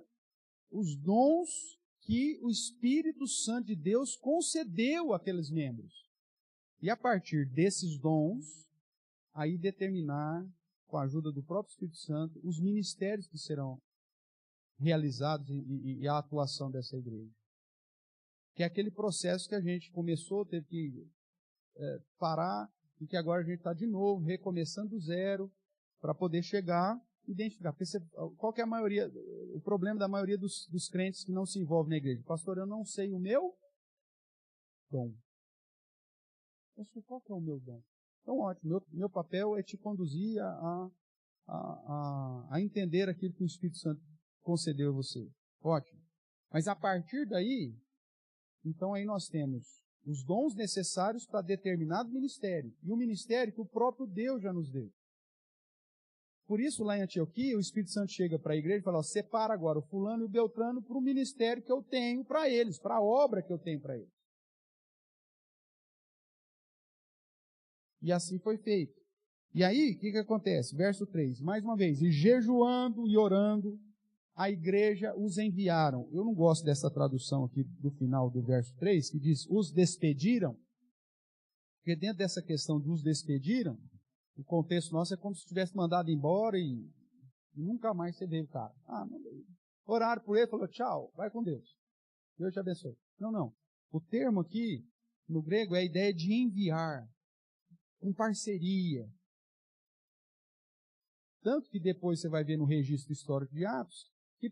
os dons que o Espírito Santo de Deus concedeu àqueles membros. E a partir desses dons, aí determinar, com a ajuda do próprio Espírito Santo, os ministérios que serão realizados e a atuação dessa igreja. Que é aquele processo que a gente começou, teve que parar, e que agora a gente está de novo, recomeçando do zero, para poder chegar e identificar. Porque qual que é o problema da maioria dos crentes que não se envolvem na igreja? Pastor, eu não sei o meu dom? Pastor, qual que é o meu dom? Então, ótimo, meu papel é te conduzir a entender aquilo que o Espírito Santo concedeu a você. Ótimo. Mas a partir daí, então aí nós temos os dons necessários para determinado ministério. E o ministério que o próprio Deus já nos deu. Por isso, lá em Antioquia, o Espírito Santo chega para a igreja e fala, separa agora o fulano e o beltrano para o ministério que eu tenho para eles, para a obra que eu tenho para eles. E assim foi feito. E aí, o que acontece? Verso 3, mais uma vez, e jejuando e orando, a igreja os enviaram. Eu não gosto dessa tradução aqui do final do verso 3, que diz, os despediram, porque dentro dessa questão de os despediram, o contexto nosso é como se tivesse mandado embora e nunca mais você vê o cara. Oraram por ele, falou, tchau, vai com Deus. Deus te abençoe. Não. O termo aqui, no grego, é a ideia de enviar, com parceria. Tanto que depois você vai ver no registro histórico de Atos, que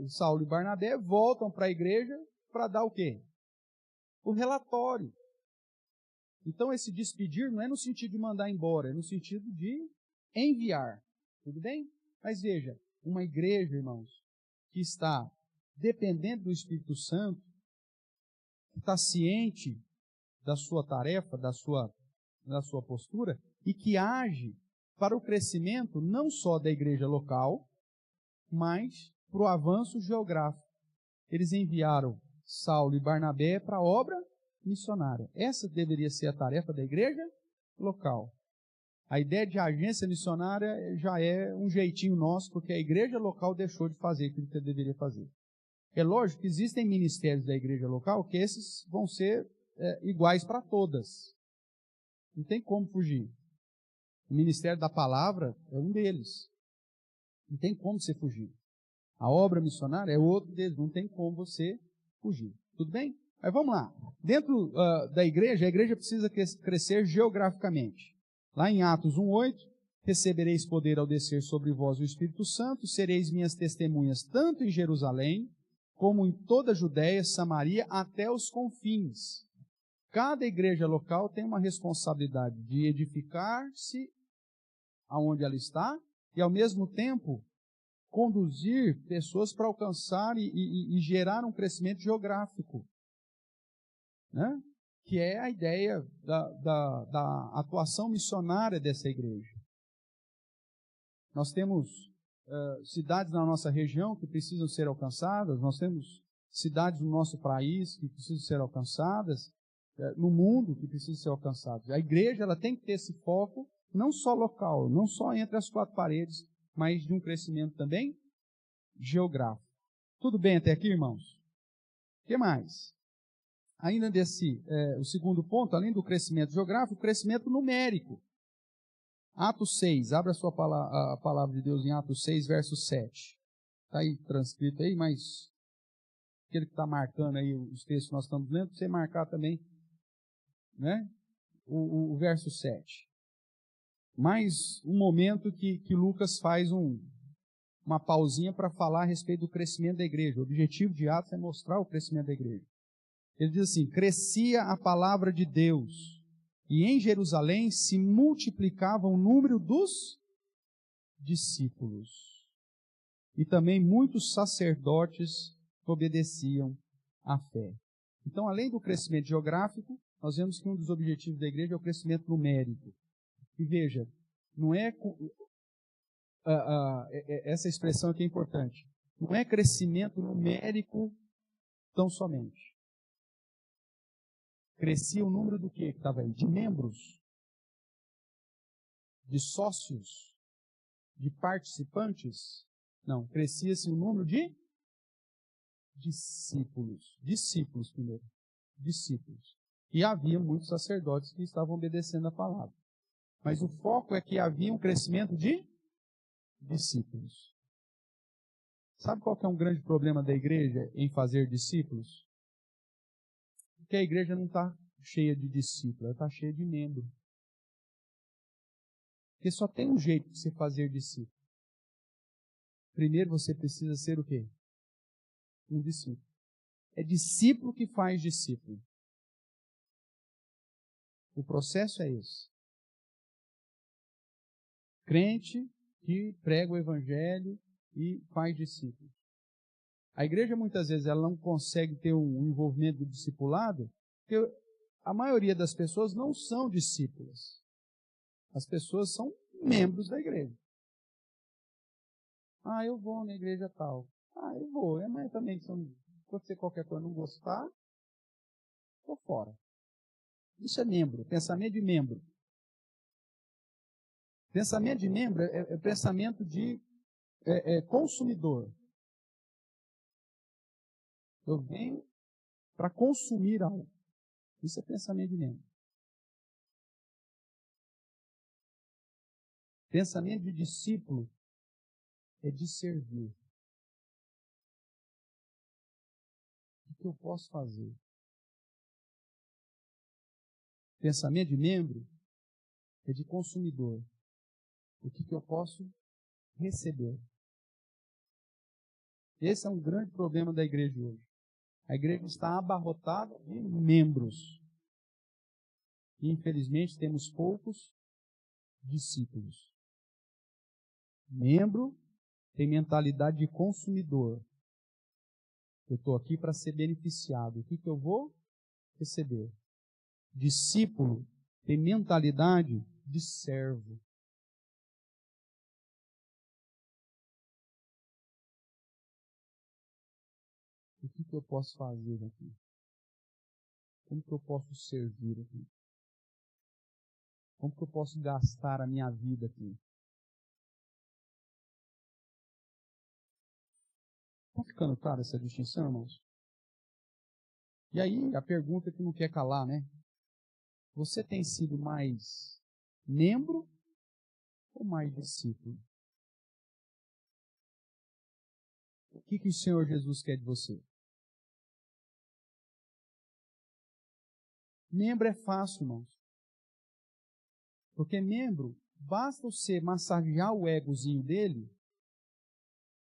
Saulo e Barnabé voltam para a igreja para dar o quê? O relatório. Então esse despedir não é no sentido de mandar embora, é no sentido de enviar. Tudo bem? Mas veja, uma igreja, irmãos, que está dependendo do Espírito Santo, que está ciente da sua tarefa, da sua postura, e que age para o crescimento não só da igreja local, mas para o avanço geográfico. Eles enviaram Saulo e Barnabé para a obra missionária. Essa deveria ser a tarefa da igreja local. A ideia de agência missionária já é um jeitinho nosso, porque a igreja local deixou de fazer aquilo que deveria fazer. É lógico que existem ministérios da igreja local que esses vão ser iguais para todas. Não tem como fugir. O ministério da palavra é um deles. Não tem como você fugir. A obra missionária é outro deles. Não tem como você fugir. Tudo bem? Mas vamos lá. Dentro da igreja, a igreja precisa crescer geograficamente. Lá em Atos 1:8, recebereis poder ao descer sobre vós o Espírito Santo, sereis minhas testemunhas tanto em Jerusalém, como em toda a Judéia, Samaria, até os confins. Cada igreja local tem uma responsabilidade de edificar-se aonde ela está e, ao mesmo tempo, conduzir pessoas para alcançar e gerar um crescimento geográfico, né? Que é a ideia da atuação missionária dessa igreja. Nós temos cidades na nossa região que precisam ser alcançadas, nós temos cidades no nosso país que precisam ser alcançadas, no mundo que precisam ser alcançadas. A igreja ela tem que ter esse foco, não só local, não só entre as quatro paredes, mas de um crescimento também geográfico. Tudo bem até aqui, irmãos? O que mais? Ainda o segundo ponto, além do crescimento geográfico, o crescimento numérico. Atos 6, abra a palavra de Deus em Atos 6, verso 7. Está aí transcrito aí, mas aquele que está marcando aí os textos que nós estamos lendo, para você marcar também, né? O verso 7. Mais um momento que Lucas faz uma pausinha para falar a respeito do crescimento da igreja. O objetivo de Atos é mostrar o crescimento da igreja. Ele diz assim, crescia a palavra de Deus, e em Jerusalém se multiplicava o número dos discípulos. E também muitos sacerdotes obedeciam à fé. Então, além do crescimento geográfico, nós vemos que um dos objetivos da igreja é o crescimento numérico. E veja, não é essa expressão aqui é importante. Não é crescimento numérico tão somente. Crescia o número do que estava aí? De membros, de sócios, de participantes? Não, crescia-se o número de discípulos. Discípulos primeiro. Discípulos. E havia muitos sacerdotes que estavam obedecendo a palavra. Mas o foco é que havia um crescimento de discípulos. Sabe qual que é um grande problema da igreja em fazer discípulos? Porque a igreja não está cheia de discípulos, ela está cheia de membros. Porque só tem um jeito de você fazer discípulo. Primeiro você precisa ser o quê? Um discípulo. É discípulo que faz discípulo. O processo é esse. Crente que prega o evangelho e faz discípulos. A igreja, muitas vezes, ela não consegue ter um envolvimento do discipulado, porque a maioria das pessoas não são discípulas. As pessoas são membros da igreja. Ah, eu vou na igreja tal. Ah, eu vou. Mas também, se acontecer qualquer coisa não gostar, estou fora. Isso é membro, pensamento de membro. Pensamento de membro é pensamento de consumidor. Eu venho para consumir algo. Isso é pensamento de membro. Pensamento de discípulo é de servir. O que eu posso fazer? Pensamento de membro é de consumidor. O que eu posso receber? Esse é um grande problema da igreja hoje. A igreja está abarrotada de membros. E, infelizmente, temos poucos discípulos. Membro tem mentalidade de consumidor. Eu estou aqui para ser beneficiado. O que eu vou receber? Discípulo tem mentalidade de servo. O que eu posso fazer aqui? Como que eu posso servir aqui? Como que eu posso gastar a minha vida aqui? Está ficando clara essa distinção, irmãos? E aí, a pergunta que não quer calar, né? Você tem sido mais membro ou mais discípulo? O que o Senhor Jesus quer de você? Membro é fácil, irmãos. Porque membro, basta você massagear o egozinho dele,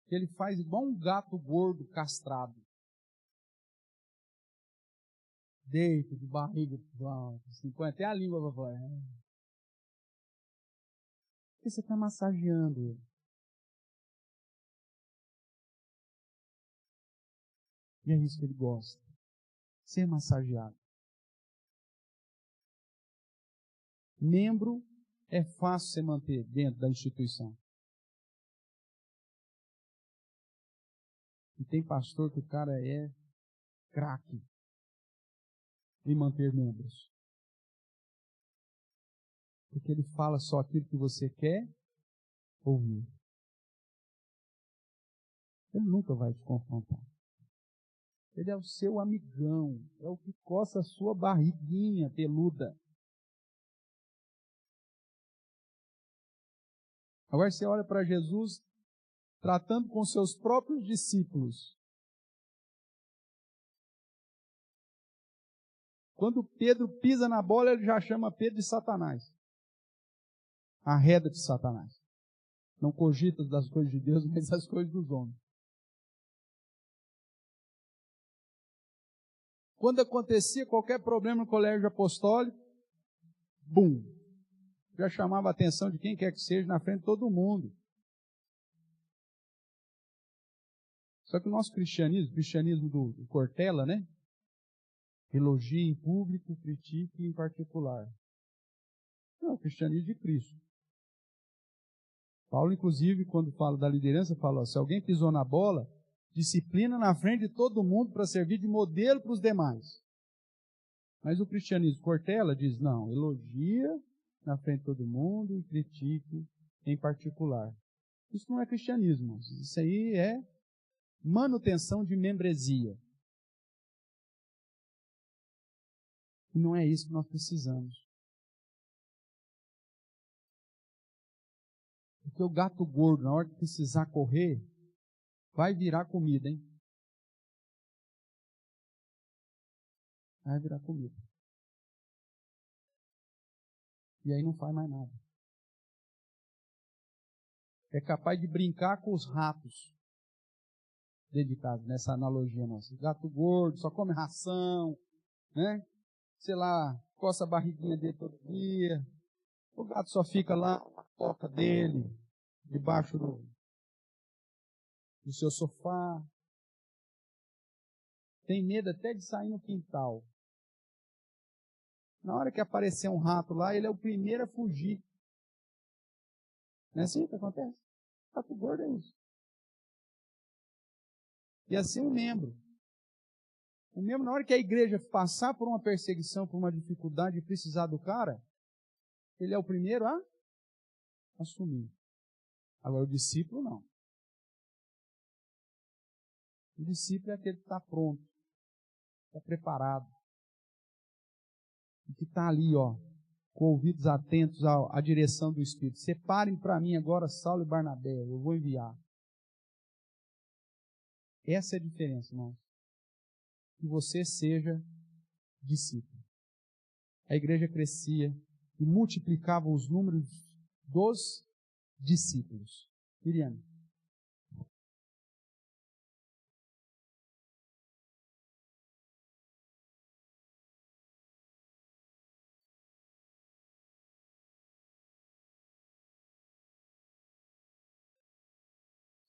que ele faz igual um gato gordo castrado. Deito, de barriga, assim, põe até a língua para fora. Porque você está massageando ele. E é isso que ele gosta. Ser massageado. Membro é fácil você manter dentro da instituição. E tem pastor que o cara é craque em manter membros. Porque ele fala só aquilo que você quer ouvir. Ele nunca vai te confrontar. Ele é o seu amigão, é o que coça a sua barriguinha peluda. Agora você olha para Jesus tratando com seus próprios discípulos. Quando Pedro pisa na bola, ele já chama Pedro de Satanás. Arreda de Satanás. Não cogita das coisas de Deus, mas das coisas dos homens. Quando acontecia qualquer problema no colégio apostólico, bum! Já chamava a atenção de quem quer que seja na frente de todo mundo. Só que o nosso cristianismo, o cristianismo do Cortella, né? Elogie em público, critique em particular. Não, o cristianismo de Cristo. Paulo, inclusive, quando fala da liderança, fala, ó, se alguém pisou na bola, disciplina na frente de todo mundo para servir de modelo para os demais. Mas o cristianismo Cortella diz, não, elogia na frente de todo mundo e critique em particular. Isso não é cristianismo, isso aí é manutenção de membresia. E não é isso que nós precisamos. Porque o gato gordo, na hora que precisar correr, vai virar comida, hein? Vai virar comida. E aí não faz mais nada. É capaz de brincar com os ratos dentro de casa, nessa analogia nossa. Gato gordo, só come ração, né? Sei lá, coça a barriguinha dele todo dia. O gato só fica lá na toca dele, debaixo do seu sofá. Tem medo até de sair no quintal. Na hora que aparecer um rato lá, ele é o primeiro a fugir. Não é assim que acontece? Rato gordo é isso. E assim um membro. O membro, na hora que a igreja passar por uma perseguição, por uma dificuldade e precisar do cara, ele é o primeiro a assumir. Agora o discípulo não. O discípulo é aquele que está pronto, está preparado. E que está ali, ó, com ouvidos atentos à direção do Espírito. Separem para mim agora Saulo e Barnabé, eu vou enviar. Essa é a diferença, irmãos. Que você seja discípulo. A igreja crescia e multiplicava os números dos discípulos. Miriam.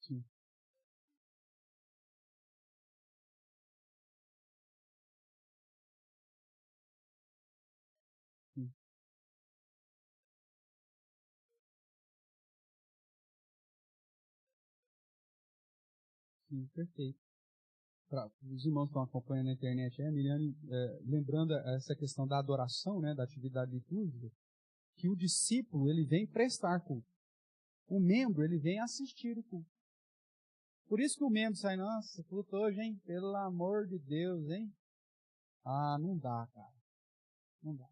Sim. Sim. Sim, perfeito. Para os irmãos que estão acompanhando na internet, a Miriam, lembrando essa questão da adoração, né, da atividade litúrgica, que o discípulo, ele vem prestar culto. O membro, ele vem assistir o culto. Por isso que o membro sai, nossa, culto hoje, hein? Pelo amor de Deus, hein? Ah, não dá, cara. Não dá.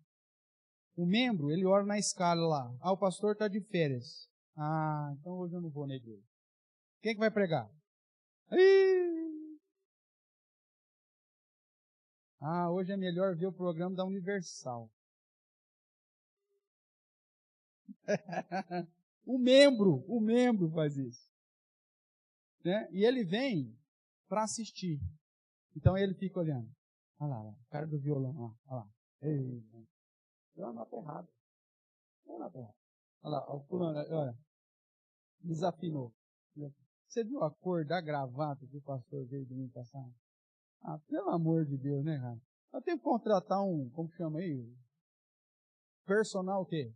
O membro, ele olha na escala lá. Ah, o pastor está de férias. Ah, então hoje eu não vou na igreja. Quem que vai pregar? Ih! Ah, hoje é melhor ver o programa da Universal. O membro faz isso. Né? E ele vem para assistir. Então ele fica olhando. Olha lá, o cara do violão, olha lá. Ei, deu uma nota errada. Deu uma nota errada. Olha lá, o fulano, olha, desafinou. Você viu a cor da gravata que o pastor veio domingo passado? Ah, pelo amor de Deus, né, cara? Eu tenho que contratar como chama aí? Personal o quê?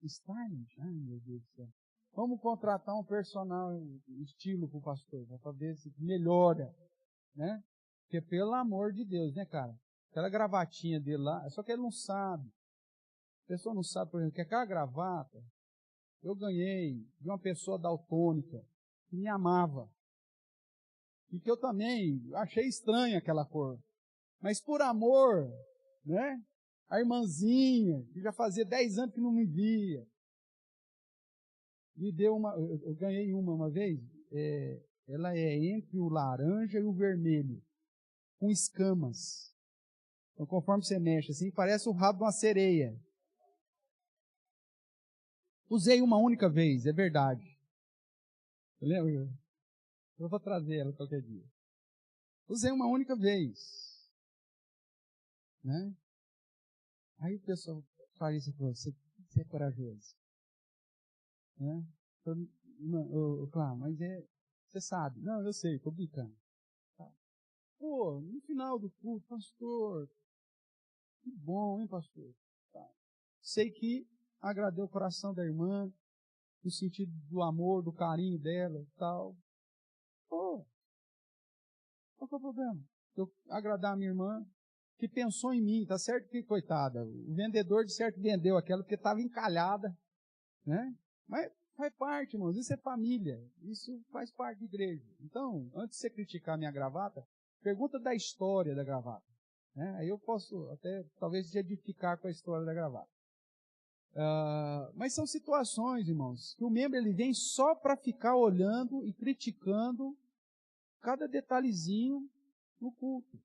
Styling? Ai, meu Deus do céu. Vamos contratar um personal estilo pro pastor, para ver se melhora, né? Porque pelo amor de Deus, né, cara? Aquela gravatinha dele lá, só que ele não sabe. A pessoa não sabe, por exemplo, que aquela gravata eu ganhei de uma pessoa daltônica que me amava. E que eu também achei estranha aquela cor. Mas por amor, né? A irmãzinha, que já fazia 10 anos que não me via, me deu eu ganhei uma vez, ela é entre o laranja e o vermelho, com escamas. Então, conforme você mexe assim, parece o rabo de uma sereia. Usei uma única vez, é verdade. Lembra? Eu vou trazer ela qualquer dia. Usei uma única vez. Né? Aí o pessoal fala isso para você é corajoso. Né? Claro, mas você sabe. Não, eu sei, estou brincando. Tá. Pô, no final do culto, pastor, que bom, hein, pastor? Tá. Sei que agradei o coração da irmã, no sentido do amor, do carinho dela e tal. Pô, qual foi o problema? Eu agradar a minha irmã, que pensou em mim, tá certo que, coitada, o vendedor de certo vendeu aquela porque estava encalhada, né? Mas faz parte, irmãos, isso é família, isso faz parte da igreja. Então, antes de você criticar a minha gravata, pergunta da história da gravata. Né? Aí eu posso até, talvez, te edificar com a história da gravata. Mas são situações, irmãos, que o membro ele vem só para ficar olhando e criticando cada detalhezinho no culto.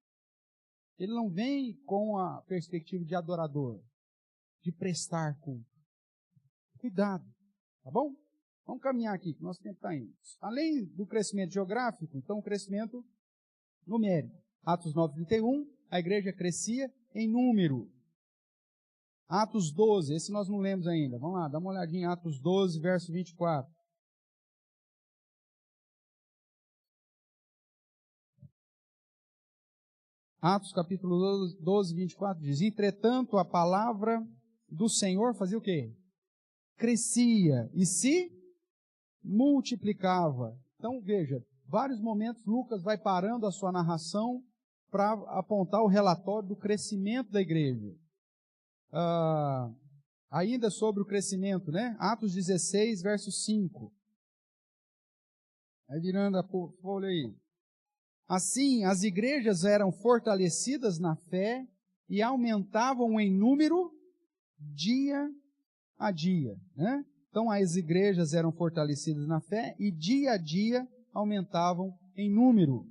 Ele não vem com a perspectiva de adorador, de prestar culto. Cuidado, tá bom? Vamos caminhar aqui, que nosso tempo está indo. Além do crescimento geográfico, então o crescimento numérico. Atos 9:31, a igreja crescia em número. Atos 12, esse nós não lemos ainda. Vamos lá, dá uma olhadinha em Atos 12, verso 24. Atos capítulo 12, 24 diz: entretanto, a palavra do Senhor fazia o quê? Crescia e se multiplicava. Então, veja, vários momentos Lucas vai parando a sua narração para apontar o relatório do crescimento da igreja. Ainda sobre o crescimento, né? Atos 16, verso 5. Aí virando a folha aí. Assim, as igrejas eram fortalecidas na fé e aumentavam em número dia a dia, né? Então, as igrejas eram fortalecidas na fé e dia a dia aumentavam em número.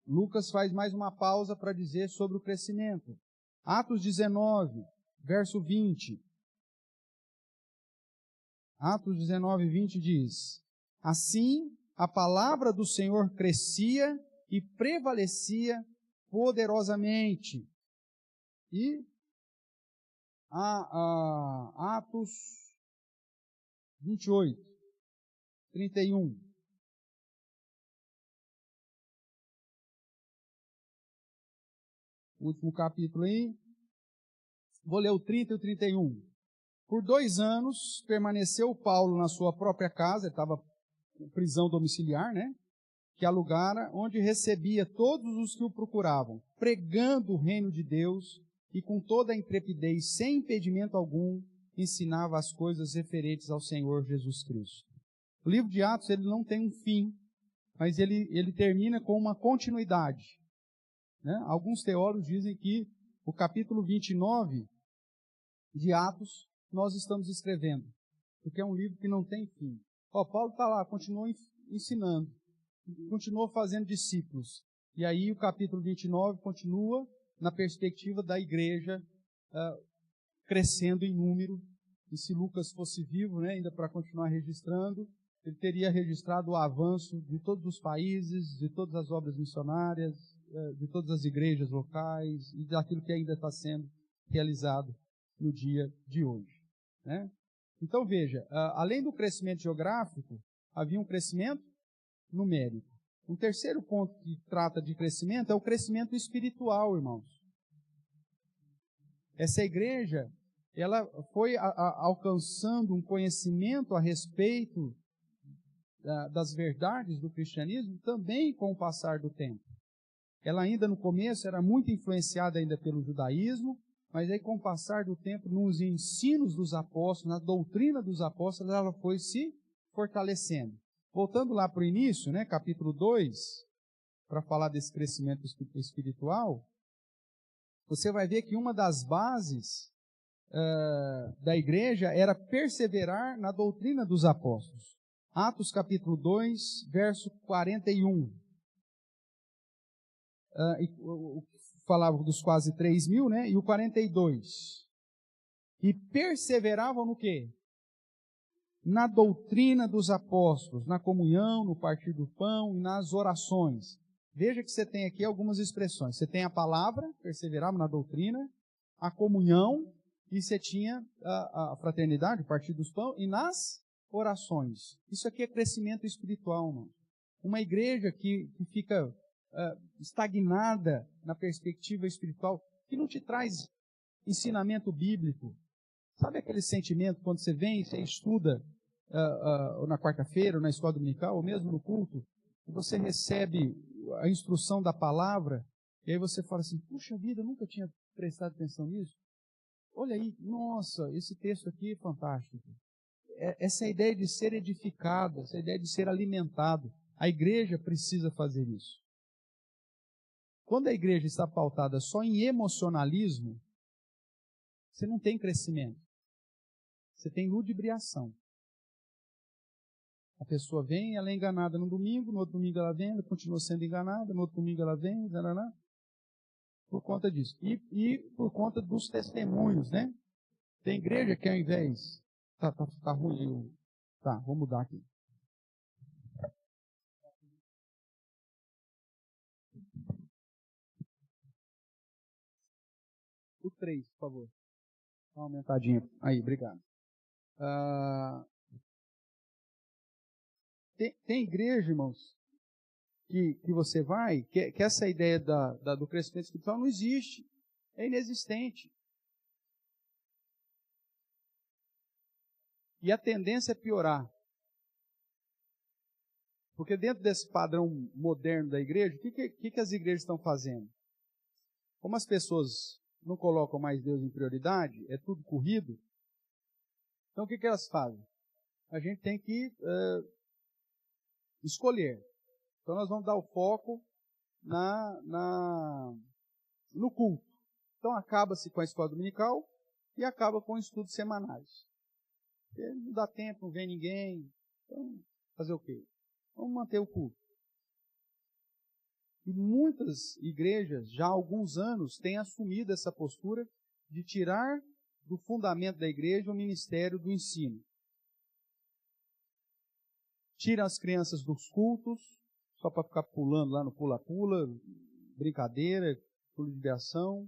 Lucas faz mais uma pausa para dizer sobre o crescimento. Atos 19, verso 20. Atos 19, 20 diz: assim, a palavra do Senhor crescia e prevalecia poderosamente. E Atos 28, 31. Último capítulo aí. Vou ler o 30 e o 31. Por 2 anos, permaneceu Paulo na sua própria casa, ele estava em prisão domiciliar, né? Que alugara, onde recebia todos os que o procuravam, pregando o reino de Deus e com toda a intrepidez, sem impedimento algum, ensinava as coisas referentes ao Senhor Jesus Cristo. O livro de Atos, ele não tem um fim, mas ele termina com uma continuidade, né? Alguns teólogos dizem que o capítulo 29 de Atos nós estamos escrevendo, porque é um livro que não tem fim. Paulo está lá, continuou ensinando, continuou fazendo discípulos. E aí o capítulo 29 continua na perspectiva da igreja crescendo em número. E se Lucas fosse vivo, né, ainda para continuar registrando, ele teria registrado o avanço de todos os países, de todas as obras missionárias, de todas as igrejas locais e daquilo que ainda está sendo realizado no dia de hoje, né? Então veja, além do crescimento geográfico, havia um crescimento numérico. Um terceiro ponto que trata de crescimento é o crescimento espiritual, irmãos. Essa igreja, ela foi alcançando um conhecimento a respeito das verdades do cristianismo também com o passar do tempo. Ela ainda no começo era muito influenciada ainda pelo judaísmo, mas aí com o passar do tempo, nos ensinos dos apóstolos, na doutrina dos apóstolos, ela foi se fortalecendo. Voltando lá para o início, né, capítulo 2, para falar desse crescimento espiritual, você vai ver que uma das bases da igreja era perseverar na doutrina dos apóstolos. Atos capítulo 2, verso 41. Falava dos quase 3.000, né? E o 42. E perseveravam no quê? Na doutrina dos apóstolos, na comunhão, no partir do pão e nas orações. Veja que você tem aqui algumas expressões. Você tem a palavra, perseveravam na doutrina, a comunhão, e você tinha a fraternidade, o partir dos pão, e nas orações. Isso aqui é crescimento espiritual, mano. Uma igreja que fica estagnada na perspectiva espiritual, que não te traz ensinamento bíblico. Sabe aquele sentimento quando você vem e você estuda na quarta-feira, ou na escola dominical, ou mesmo no culto, e você recebe a instrução da palavra, e aí você fala assim, puxa vida, eu nunca tinha prestado atenção nisso. Olha aí, nossa, esse texto aqui é fantástico. Essa ideia de ser edificado, essa ideia de ser alimentado, a igreja precisa fazer isso. Quando a igreja está pautada só em emocionalismo, você não tem crescimento. Você tem ludibriação. A pessoa vem, ela é enganada no domingo, no outro domingo ela vem, ela continua sendo enganada, no outro domingo ela vem, por conta disso. E por conta dos testemunhos, né? Tem igreja que ao invés... Tá ruim. Tá, vou mudar aqui. O 3, por favor. Dá uma aumentadinha. Aí, obrigado. Tem igreja, irmãos, que você vai, que essa ideia do crescimento espiritual não existe. É inexistente. E a tendência é piorar. Porque dentro desse padrão moderno da igreja, o que as igrejas estão fazendo? Como as pessoas não colocam mais Deus em prioridade, é tudo corrido, então o que elas fazem? A gente tem que escolher. Então nós vamos dar o foco no culto. Então acaba-se com a escola dominical e acaba com estudos semanais. Porque não dá tempo, não vem ninguém. Então, fazer o quê? Vamos manter o culto. E muitas igrejas, já há alguns anos, têm assumido essa postura de tirar do fundamento da igreja o ministério do ensino. Tiram as crianças dos cultos, só para ficar pulando lá no pula-pula, brincadeira, pulo de ação.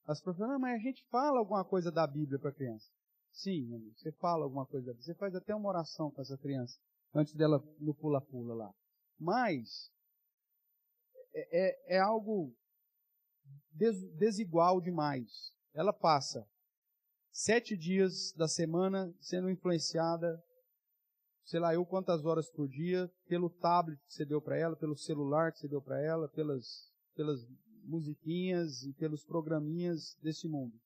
As professoras, mas a gente fala alguma coisa da Bíblia para a criança. Sim, você fala alguma coisa da Bíblia. Você faz até uma oração com essa criança, antes dela no pula-pula lá. Mas é algo desigual demais. Ela passa 7 dias da semana sendo influenciada, sei lá eu quantas horas por dia, pelo tablet que você deu para ela, pelo celular que você deu para ela, pelas musiquinhas e pelos programinhas desse mundo.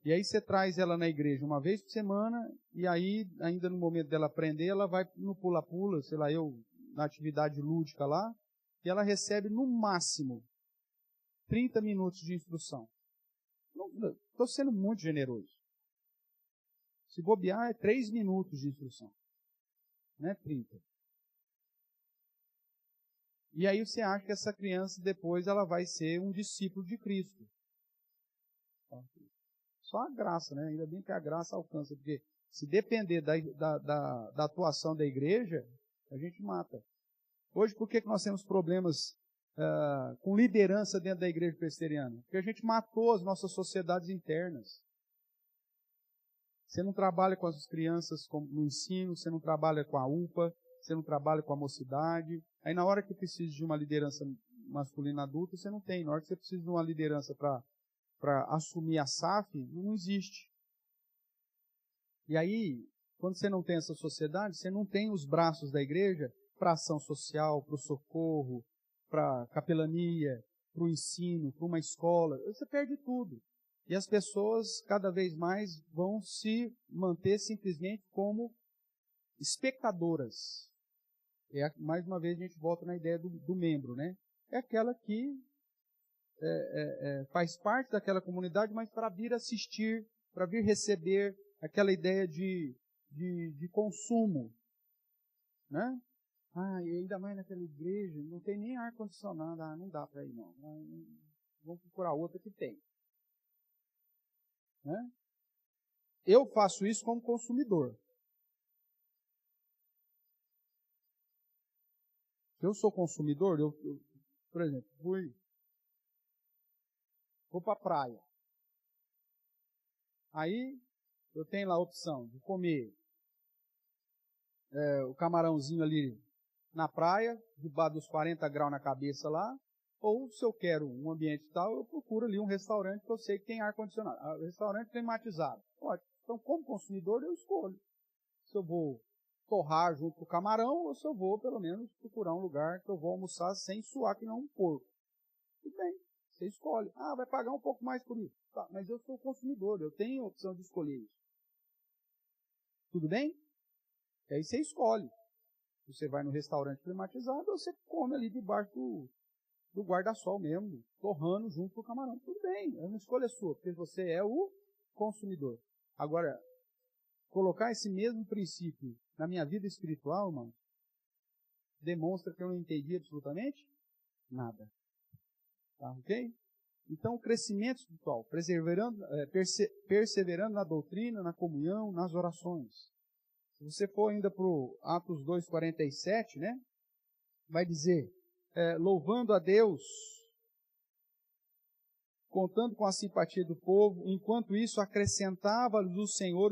E aí você traz ela na igreja uma vez por semana, e aí, ainda no momento dela aprender, ela vai no pula-pula, sei lá eu, na atividade lúdica lá, e ela recebe no máximo 30 minutos de instrução. Estou sendo muito generoso. Se bobear, é 3 minutos de instrução. Não é 30. E aí você acha que essa criança depois ela vai ser um discípulo de Cristo. Só a graça, né? Ainda bem que a graça alcança, porque se depender da atuação da igreja, a gente mata. Hoje, por que nós temos problemas com liderança dentro da igreja presbiteriana? Porque a gente matou as nossas sociedades internas. Você não trabalha com as crianças no ensino, você não trabalha com a UPA, você não trabalha com a mocidade. Aí na hora que precisa de uma liderança masculina adulta, você não tem. Na hora que você precisa de uma liderança para assumir a SAF, não existe. E aí, quando você não tem essa sociedade, você não tem os braços da igreja para ação social, para o socorro, para a capelania, para o ensino, para uma escola. Você perde tudo. E as pessoas, cada vez mais, vão se manter simplesmente como espectadoras. Mais uma vez, a gente volta na ideia do membro, né? É aquela que faz parte daquela comunidade, mas para vir assistir, para vir receber, aquela ideia de consumo, né? E ainda mais naquela igreja, não tem nem ar-condicionado, não dá para ir não. Vamos procurar outra que tem. Né? Eu faço isso como consumidor. Se eu sou consumidor, por exemplo, vou para a praia. Aí eu tenho lá a opção de comer o camarãozinho ali na praia, debaixo dos 40 graus na cabeça lá, ou se eu quero um ambiente tal, eu procuro ali um restaurante que eu sei que tem ar-condicionado. Restaurante climatizado. Ótimo. Então, como consumidor, eu escolho se eu vou torrar junto com o camarão ou se eu vou, pelo menos, procurar um lugar que eu vou almoçar sem suar que não um porco. Tudo bem, você escolhe. Vai pagar um pouco mais por isso. Tá, mas eu sou consumidor, eu tenho a opção de escolher isso. Tudo bem? E aí você escolhe. Você vai no restaurante climatizado ou você come ali debaixo do guarda-sol mesmo, torrando junto com o camarão. Tudo bem, é uma escolha sua, porque você é o consumidor. Agora, colocar esse mesmo princípio na minha vida espiritual, irmão, demonstra que eu não entendi absolutamente nada. Tá ok? Então, o crescimento espiritual, perseverando na doutrina, na comunhão, nas orações. Se você for ainda para o Atos 2,47, né, vai dizer, louvando a Deus contando com a simpatia do povo, enquanto isso acrescentava-lhes o Senhor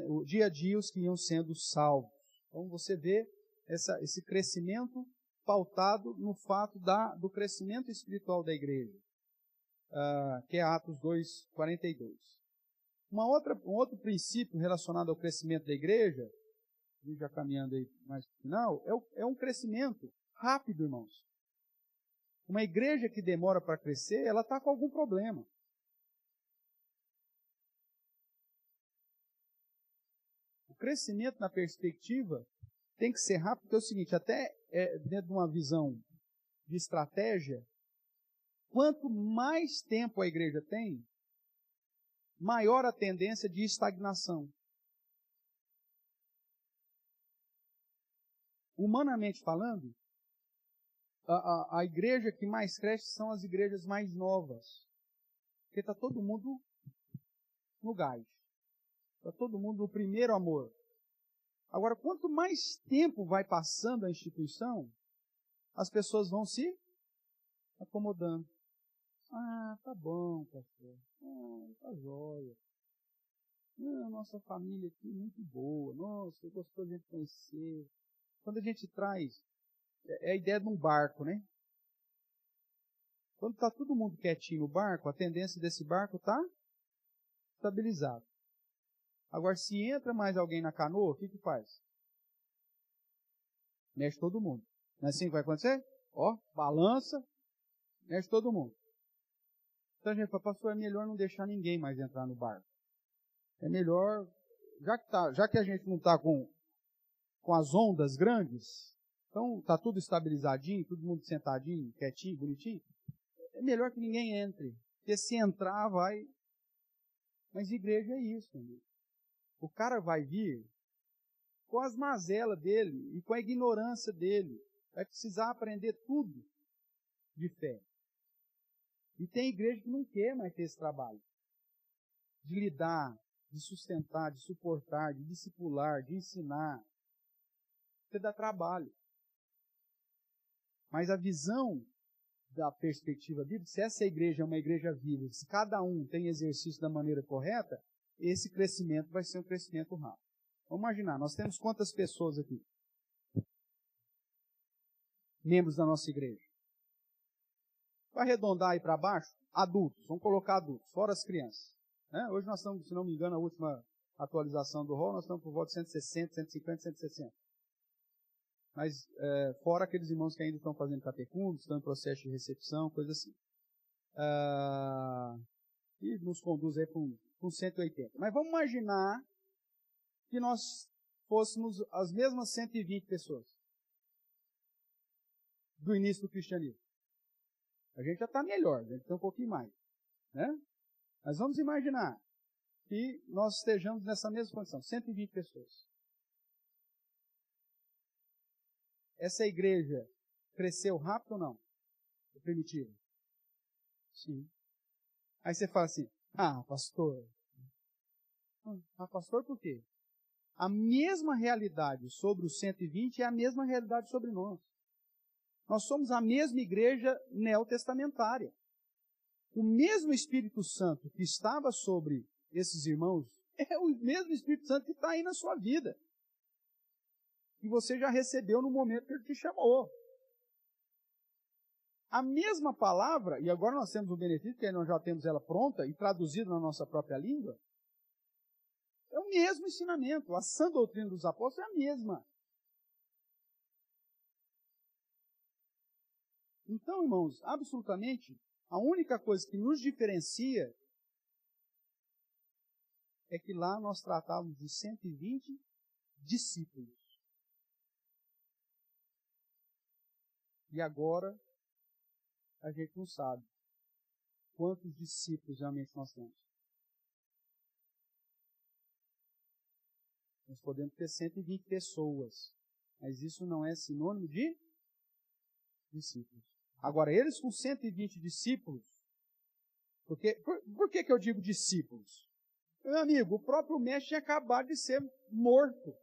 o dia a dia os que iam sendo salvos. Então você vê esse crescimento pautado no fato do crescimento espiritual da igreja, que é Atos 2:42. Um outro princípio relacionado ao crescimento da igreja, já caminhando aí mais para o final, é um crescimento rápido, irmãos. Uma igreja que demora para crescer, ela está com algum problema. O crescimento na perspectiva tem que ser rápido, porque é o seguinte, até dentro de uma visão de estratégia, quanto mais tempo a igreja tem, maior a tendência de estagnação. Humanamente falando, a igreja que mais cresce são as igrejas mais novas. Porque está todo mundo no gás. Está todo mundo no primeiro amor. Agora, quanto mais tempo vai passando a instituição, as pessoas vão se acomodando. Ah, tá bom, pastor. Ah, tá jóia. Nossa família aqui é muito boa. Nossa, eu gostou de a gente conhecer. Quando a gente traz, é a ideia de um barco, né? Quando está todo mundo quietinho no barco, a tendência desse barco está estabilizado. Agora, se entra mais alguém na canoa, o que faz? Mexe todo mundo. Não é assim que vai acontecer? Ó, balança, mexe todo mundo. Então a gente fala, pastor, é melhor não deixar ninguém mais entrar no barco. É melhor, já que a gente não está com as ondas grandes, então está tudo estabilizadinho, todo mundo sentadinho, quietinho, bonitinho, é melhor que ninguém entre. Porque se entrar, vai... Mas igreja é isso, amigo. O cara vai vir com as mazelas dele e com a ignorância dele. Vai precisar aprender tudo de fé. E tem igreja que não quer mais ter esse trabalho. De lidar, de sustentar, de suportar, de discipular, de ensinar. Você dá trabalho. Mas a visão da perspectiva bíblica, se essa igreja é uma igreja viva, se cada um tem exercício da maneira correta, esse crescimento vai ser um crescimento rápido. Vamos imaginar, nós temos quantas pessoas aqui? Membros da nossa igreja. Para arredondar aí para baixo, adultos, vamos colocar adultos, fora as crianças. Né? Hoje nós estamos, se não me engano, a última atualização do rol, nós estamos por volta de 160, 150, 160. Mas fora aqueles irmãos que ainda estão fazendo catecúmenos, estão em processo de recepção, coisa assim. E nos conduz aí para um 180. Mas vamos imaginar que nós fôssemos as mesmas 120 pessoas do início do cristianismo. A gente já está melhor, a gente tem um pouquinho mais. Né? Mas vamos imaginar que nós estejamos nessa mesma condição, 120 pessoas. Essa igreja cresceu rápido ou não? É primitiva? Sim. Aí você fala assim, pastor. Pastor por quê? A mesma realidade sobre os 120 é a mesma realidade sobre nós. Nós somos a mesma igreja neotestamentária. O mesmo Espírito Santo que estava sobre esses irmãos é o mesmo Espírito Santo que está aí na sua vida. Que você já recebeu no momento que ele te chamou. A mesma palavra, e agora nós temos o benefício, que nós já temos ela pronta e traduzida na nossa própria língua, é o mesmo ensinamento. A sã doutrina dos apóstolos é a mesma. Então, irmãos, absolutamente, a única coisa que nos diferencia é que lá nós tratávamos de 120 discípulos. E agora, a gente não sabe quantos discípulos realmente nós temos. Nós podemos ter 120 pessoas, mas isso não é sinônimo de discípulos. Agora, eles com 120 discípulos, por que eu digo discípulos? Meu amigo, o próprio mestre tinha acabado de ser morto.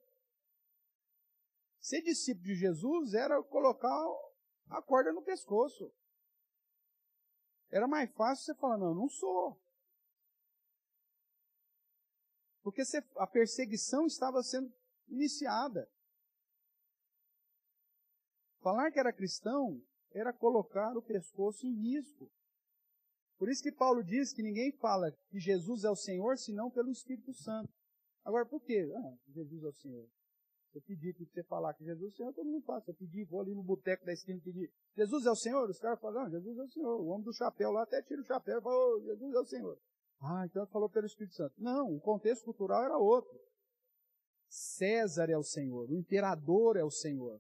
Ser discípulo de Jesus era colocar a corda no pescoço. Era mais fácil você falar, não, eu não sou. Porque a perseguição estava sendo iniciada. Falar que era cristão era colocar o pescoço em risco. Por isso que Paulo diz que ninguém fala que Jesus é o Senhor, senão pelo Espírito Santo. Agora, por quê? Jesus é o Senhor. Se eu pedir para você falar que Jesus é o Senhor, todo mundo fala. Se eu pedir, vou ali no boteco da esquina e pedir, Jesus é o Senhor? Os caras falam, não, Jesus é o Senhor. O homem do chapéu lá até tira o chapéu e fala, oh, Jesus é o Senhor. Então ele falou pelo Espírito Santo. Não, o contexto cultural era outro. César é o Senhor, o imperador é o Senhor.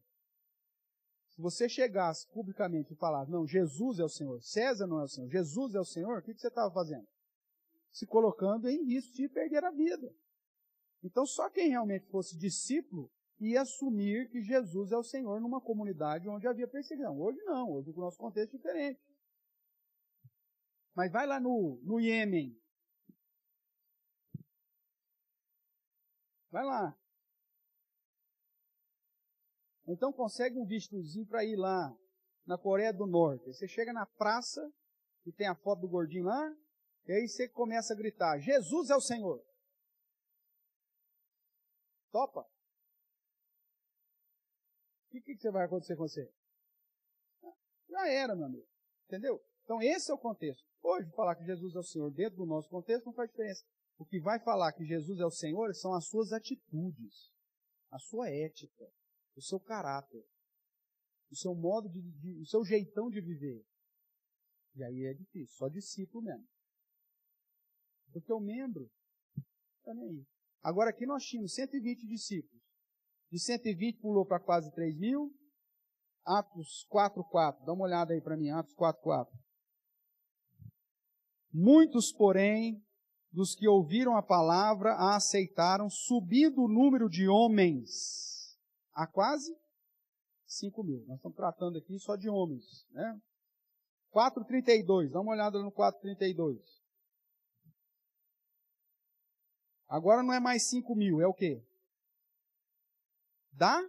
Se você chegasse publicamente e falasse, não, Jesus é o Senhor, César não é o Senhor, Jesus é o Senhor, o que você estava fazendo? Se colocando em risco de perder a vida. Então, só quem realmente fosse discípulo ia assumir que Jesus é o Senhor numa comunidade onde havia perseguição. Hoje não, hoje o nosso contexto é diferente. Mas vai lá no Iêmen. Vai lá. Então consegue um vistozinho para ir lá na Coreia do Norte. Aí você chega na praça e tem a foto do gordinho lá, e aí você começa a gritar, Jesus é o Senhor. Topa? O que vai acontecer com você? Já era, meu amigo. Entendeu? Então esse é o contexto. Hoje, falar que Jesus é o Senhor dentro do nosso contexto não faz diferença. O que vai falar que Jesus é o Senhor são as suas atitudes, a sua ética, o seu caráter, o seu modo o seu jeitão de viver. E aí é difícil, só discípulo mesmo. Porque o membro está nem aí. Agora aqui nós tínhamos 120 discípulos. De 120 pulou para quase 3.000. Atos 4:4. Dá uma olhada aí para mim, Atos 4:4. Muitos, porém, dos que ouviram a palavra a aceitaram, subindo o número de homens a quase 5.000. Nós estamos tratando aqui só de homens, né? 4:32. Dá uma olhada no 4:32. Agora não é mais 5.000, é o quê? Da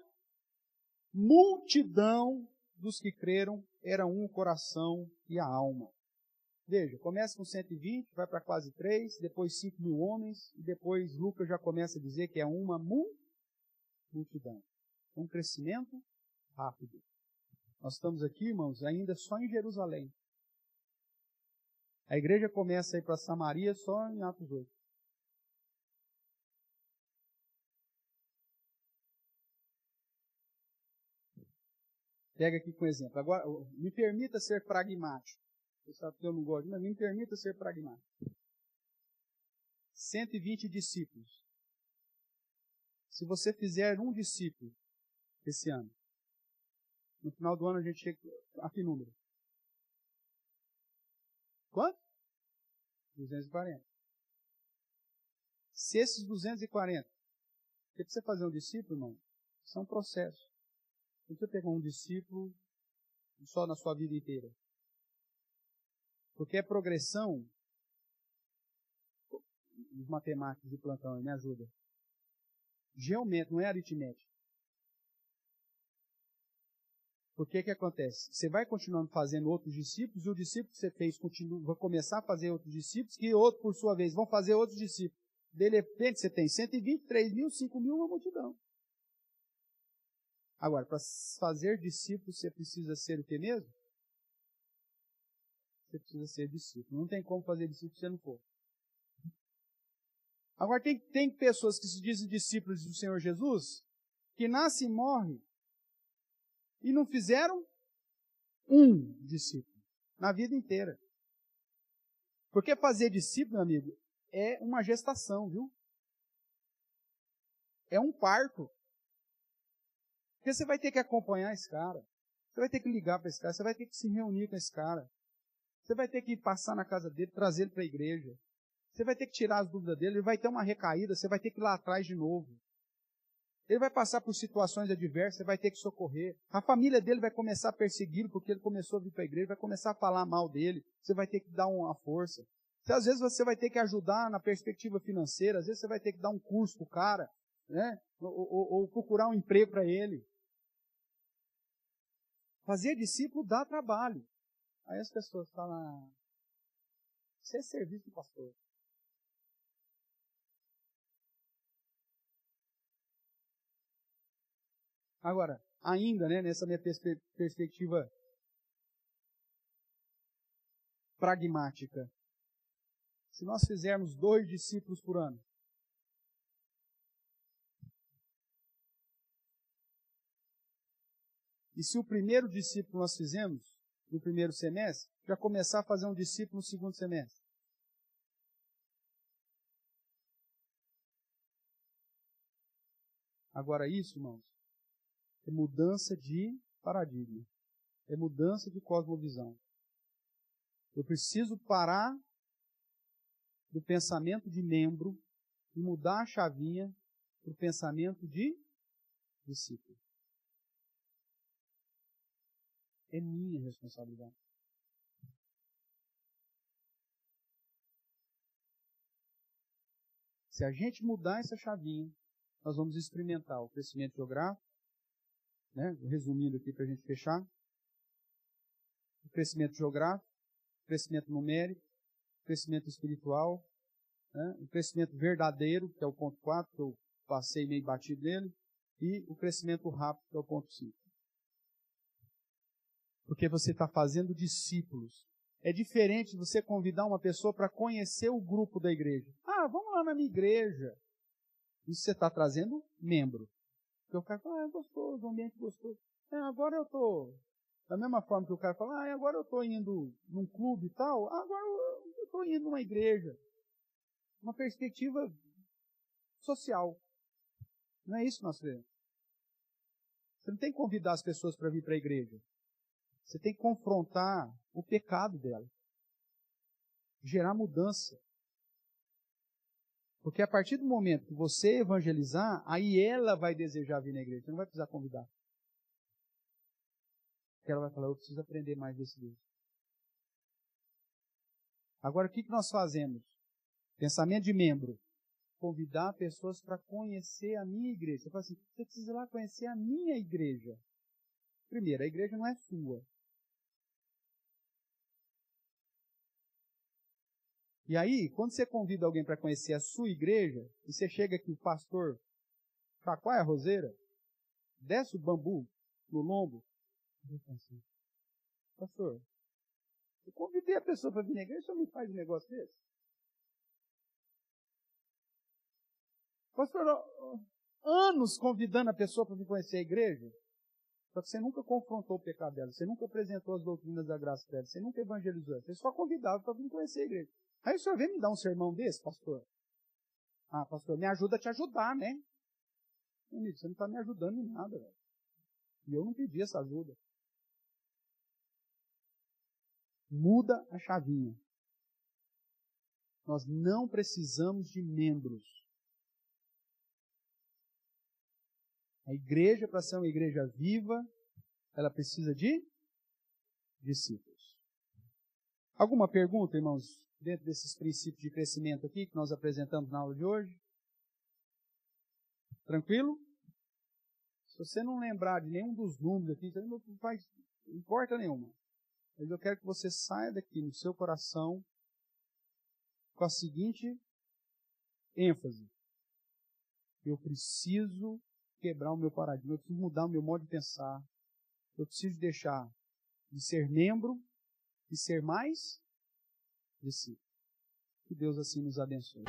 multidão dos que creram, era um o coração e a alma. Veja, começa com 120, vai para quase 3, depois 5.000 homens, e depois Lucas já começa a dizer que é uma multidão. Um crescimento rápido. Nós estamos aqui, irmãos, ainda só em Jerusalém. A igreja começa a ir para Samaria só em Atos 8. Pega aqui com exemplo. Agora, me permita ser pragmático. Você sabe que eu não gosto, mas me permita ser pragmático. 120 discípulos. Se você fizer um discípulo esse ano, no final do ano a gente chega a que número? Quanto? 240. Se esses 240, porque para você fazer um discípulo, irmão, isso é um processo. Não precisa pegar um discípulo só na sua vida inteira. Porque é progressão. Os matemáticos de plantão, me ajuda. Geométrico, não é aritmético. Porque que acontece? Você vai continuando fazendo outros discípulos, e o discípulo que você fez vai começar a fazer outros discípulos, que outros, por sua vez, vão fazer outros discípulos. De repente, você tem 120, 3.000, 5.000, uma multidão. Agora, para fazer discípulos, você precisa ser o que mesmo? Você precisa ser discípulo. Não tem como fazer discípulo se você não for. Agora, tem pessoas que se dizem discípulos do Senhor Jesus, que nascem e morrem, e não fizeram um discípulo na vida inteira. Porque fazer discípulo, meu amigo, é uma gestação, viu? É um parto. Porque você vai ter que acompanhar esse cara. Você vai ter que ligar para esse cara. Você vai ter que se reunir com esse cara. Você vai ter que passar na casa dele, trazer ele para a igreja. Você vai ter que tirar as dúvidas dele. Ele vai ter uma recaída. Você vai ter que ir lá atrás de novo. Ele vai passar por situações adversas. Você vai ter que socorrer. A família dele vai começar a persegui-lo porque ele começou a vir para a igreja. Vai começar a falar mal dele. Você vai ter que dar uma força. Às vezes você vai ter que ajudar na perspectiva financeira. Às vezes você vai ter que dar um curso para o cara, né? Ou procurar um emprego para ele. Fazer discípulo dá trabalho. Aí as pessoas falam, Isso é serviço do pastor. Agora, ainda, né, nessa minha perspectiva pragmática, se nós fizermos 2 discípulos por ano, e se o primeiro discípulo nós fizemos no primeiro semestre, já começar a fazer um discípulo no segundo semestre. Agora isso, irmãos, é mudança de paradigma. É mudança de cosmovisão. Eu preciso parar do pensamento de membro e mudar a chavinha para o pensamento de discípulo. É minha responsabilidade. Se a gente mudar essa chavinha, nós vamos experimentar o crescimento geográfico, né? Resumindo aqui para a gente fechar. O crescimento geográfico, o crescimento numérico, o crescimento espiritual, né? O crescimento verdadeiro, que é o ponto 4, que eu passei meio batido nele, e o crescimento rápido, que é o ponto 5. Porque você está fazendo discípulos. É diferente de você convidar uma pessoa para conhecer o grupo da igreja. Ah, vamos lá na minha igreja. Isso você está trazendo membro. Porque o cara fala, é gostoso, o ambiente gostoso. Agora eu estou... Da mesma forma que o cara fala, agora eu estou indo num clube e tal, agora eu estou indo numa igreja. Uma perspectiva social. Não é isso que nós queremos. Você não tem que convidar as pessoas para vir para a igreja. Você tem que confrontar o pecado dela. Gerar mudança. Porque a partir do momento que você evangelizar, aí ela vai desejar vir na igreja. Você não vai precisar convidar. Porque ela vai falar, eu preciso aprender mais desse Deus. Agora, o que nós fazemos? Pensamento de membro. Convidar pessoas para conhecer a minha igreja. Você fala assim, você precisa ir lá conhecer a minha igreja. Primeiro, a igreja não é sua. E aí, quando você convida alguém para conhecer a sua igreja, e você chega aqui, o pastor chacoalha a roseira, desce o bambu no lombo, pastor, eu convidei a pessoa para vir na igreja, o senhor me faz um negócio desse? Pastor, anos convidando a pessoa para vir conhecer a igreja, só que você nunca confrontou o pecado dela, você nunca apresentou as doutrinas da graça dela, você nunca evangelizou, você só convidava para vir conhecer a igreja. Aí o senhor vem me dar um sermão desse, pastor? Ah, pastor, me ajuda a te ajudar, né? Amigo, você não está me ajudando em nada, velho. E eu não pedi essa ajuda. Muda a chavinha. Nós não precisamos de membros. A igreja, para ser uma igreja viva, ela precisa de discípulos. Alguma pergunta, irmãos, dentro desses princípios de crescimento aqui que nós apresentamos na aula de hoje? Tranquilo? Se você não lembrar de nenhum dos números aqui, não faz importa nenhuma. Mas eu quero que você saia daqui no seu coração com a seguinte ênfase. Eu preciso quebrar o meu paradigma, eu preciso mudar o meu modo de pensar, eu preciso deixar de ser membro e ser mais discípulo. Que Deus assim nos abençoe.